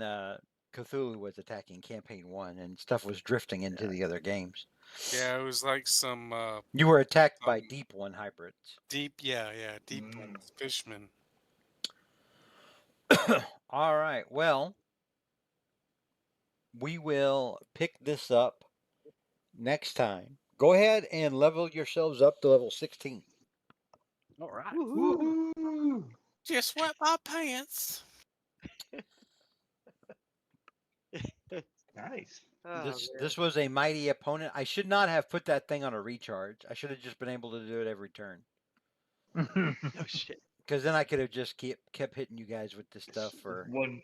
Cthulhu was attacking campaign 1 and stuff was drifting into the other games. Yeah, it was like some You were attacked by Deep One hybrids. deep ones, fishmen. All right. Well, we will pick this up next time. Go ahead and level yourselves up to level 16. All right. Woo-hoo. Just wet my pants. Nice. Oh, This was a mighty opponent. I should not have put that thing on a recharge. I should have just been able to do it every turn. no shit. Because then I could have just kept hitting you guys with this stuff for one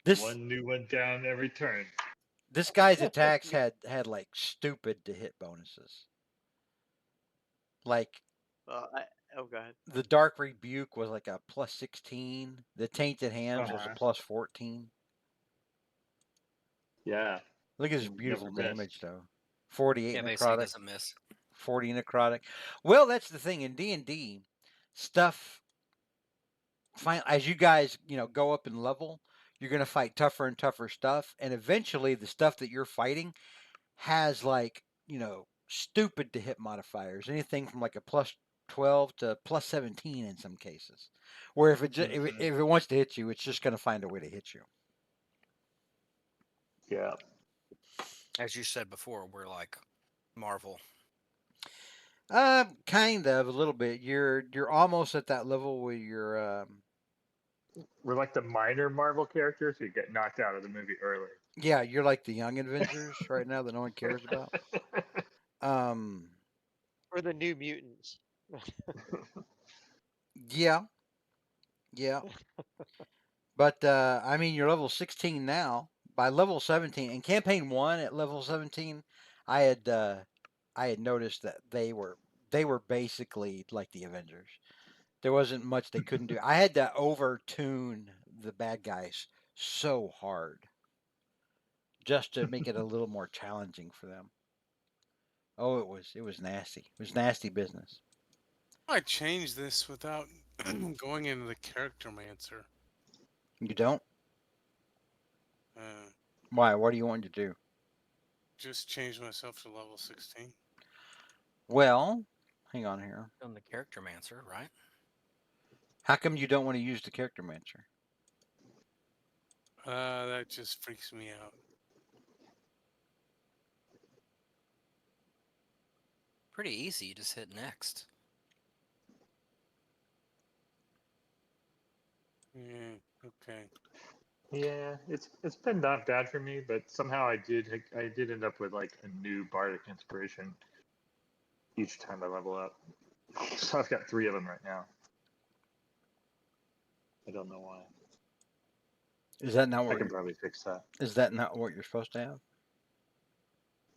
this. new one down every turn. This guy's attacks had like stupid to hit bonuses. Like Well, Oh, go ahead. The Dark Rebuke was like a plus 16. The Tainted Hands was a Uh-huh. plus 14. Yeah. Look at this Never beautiful missed. damage though. 48 Yeah, basically necrotic, doesn't miss. 40 necrotic. Well, that's the thing in D&D. Stuff as you guys, go up in level, you're going to fight tougher and tougher stuff, and eventually the stuff that you're fighting has like, stupid to hit modifiers, anything from like a plus 12 to plus 17 in some cases. Where if it wants to hit you, it's just going to find a way to hit you. Yeah. As you said before, we're like Marvel. Kind of a little bit. You're almost at that level where you're We're like the minor Marvel characters who get knocked out of the movie early. yeah, you're like the young Avengers right now that no one cares about. Or the New Mutants. Yeah. But I mean, you're level 16 now. By level 17 in campaign 1 at level 17, I had noticed that they were basically like the Avengers. There wasn't much they couldn't do. I had to overtune the bad guys so hard just to make it a little more challenging for them. Oh, it was nasty. It was nasty business. I change this without going into the character mancer. You don't? Uh, Why? What do you want to do? just change myself to level 16. Well, hang on here. On the character mancer, right? How come you don't want to use the character mancer? That just freaks me out. Pretty easy. You just hit next. Yeah, okay. Yeah, it's been not bad for me, but somehow I did end up with like a new bardic inspiration each time I level up. So I've got 3 of them right now. I don't know why. Is that not I what can probably fix that. is that not what you're supposed to have?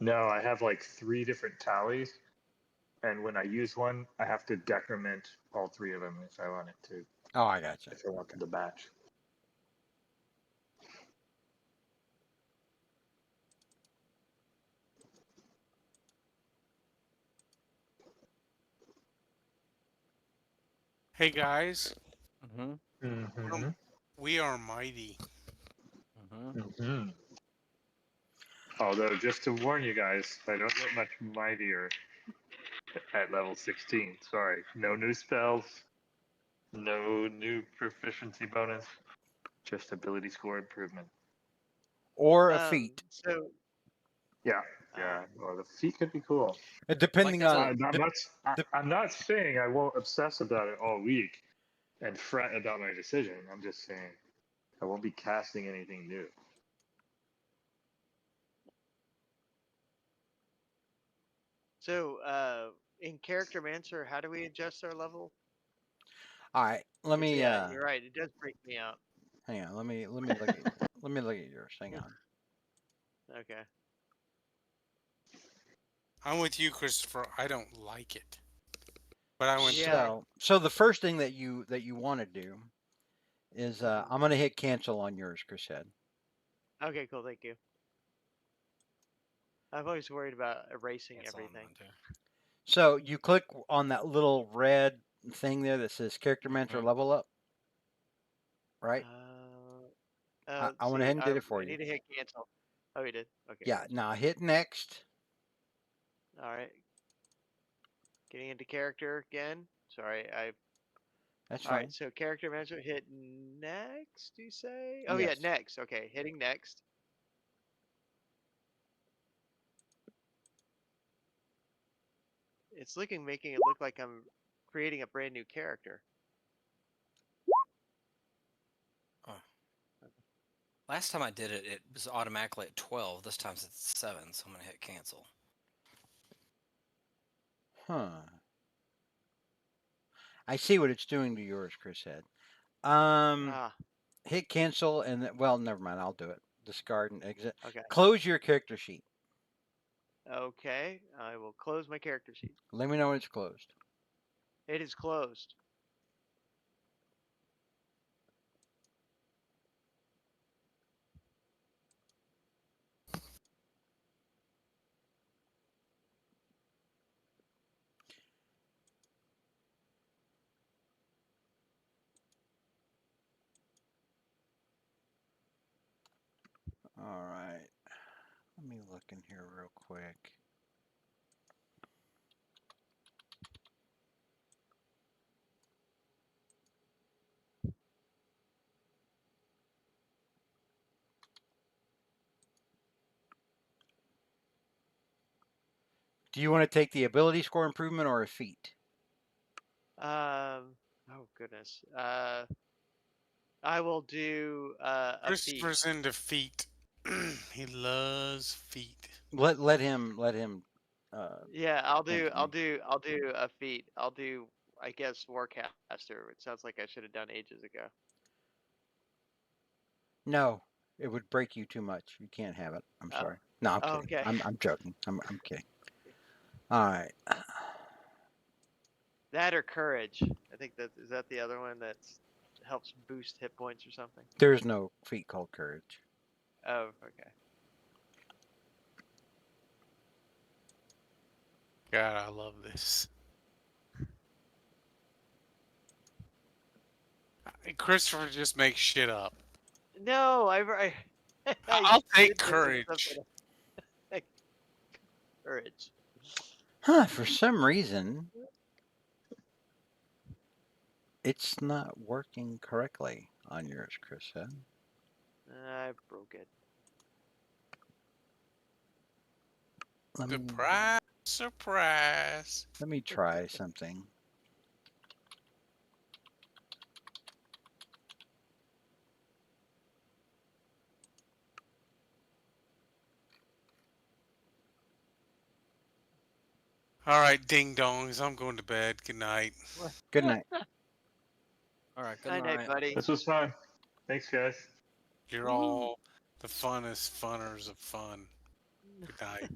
No, I have like 3 different tallies, and when I use one, I have to decrement all 3 of them if I want it to. Oh, I gotcha. If I want the batch. Hey guys, Mm-hmm. Mm-hmm. we are mighty. Mm-hmm. Mm-hmm. Although, just to warn you guys, I don't get much mightier at level 16. Sorry. No new spells, no new proficiency bonus, just ability score improvement. Or a feat, So, Yeah, yeah. Well, the feat could be cool. depending as on. I'm not saying I won't obsess about it all week and fret about my decision. I'm just saying I won't be casting anything new. in Character Mancer, how do we adjust our level? All right, let 'Cause, me. yeah, you're right. It does freak me out. Hang on. Let me look at let me look at yours. Hang on. Okay. I'm with you, Christopher. I don't like it. But I went Yeah. So the first thing that you want to do is Mhm. I'm gonna hit cancel on yours, Chris said. Okay, cool. Thank you. I've always worried about erasing It's on everything. mine too. So you click on that little red thing there that says character mentor Mhm. level up, right? Let's I went see. ahead and did it for I you. need to hit cancel. Oh, we did. Okay, Yeah. gotcha. Now hit next. All right. Getting into character again. Sorry, That's All right, fine. so character management hit next, you say? Oh yeah, Yes. next. Okay, hitting next. It's making it look like I'm creating a brand new character. Oh. Last time I did it, it was automatically at 12. This time it's at 7, so I'm gonna hit cancel. Huh. I see what it's doing to yours, Chris said. Ah, Hit cancel and well, never mind. I'll do it. Discard and exit. okay. Close your character sheet. Okay, I will close my character sheet. Let me know when it's closed. It is closed. All right. Let me look in here real quick. Do you want to take the ability score improvement or a feat? Oh goodness. I will do a feat. Christopher's into feet. He loves feet. Let him Yeah, I'll do answer me. a feat. I'll do, I guess, Warcaster. It sounds like I should have done ages ago. No, it would break you too much. You can't have it. I'm Oh, sorry. No, I'm oh, kidding. okay. I'm joking. I'm kidding. All right. That or courage. I think that is that the other one that helps boost hit points or something. There's no feat called courage. Oh, okay. God, I love this. Christopher just makes shit up. No, I I'll take did think of courage. something. Courage. Huh, for some reason it's not working correctly on yours, Chris said. I broke it. Surprise, surprise. Let me try something. All right, ding dongs. I'm going to bed. Good night. Good night. All right, good Night, night, night. buddy. This was fun. Thanks, guys. You're Woo-hoo. all the funnest funners of fun. Good night.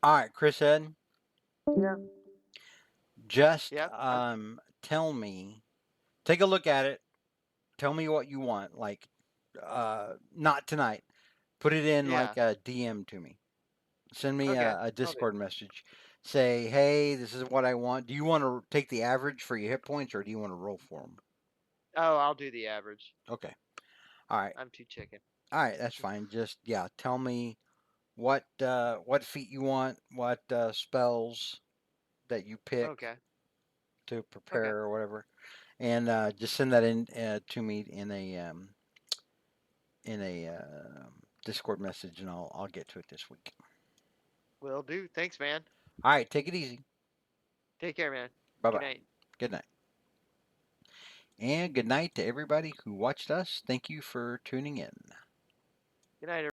All right, Chris said, Yeah. just Yep. tell me, take a look at it, tell me what you want, like not tonight. Put it in Yeah. like a DM to me. Send me Okay. a I'll do. Discord message. Say, hey, this is what I want. Do you want to take the average for your hit points, or do you want to roll for them? Oh, I'll do the average. Okay. All right. I'm too chicken. All right. That's fine. Just tell me what feat you want, what spells that you pick Okay. to Okay. prepare or whatever, and just send that in to me in a Discord message, and I'll get to it this week. Will do. Thanks, man. All right. Take it easy. Take care, man. Bye Good bye. night. Good night. And good night to everybody who watched us. Thank you for tuning in. Good night, everybody.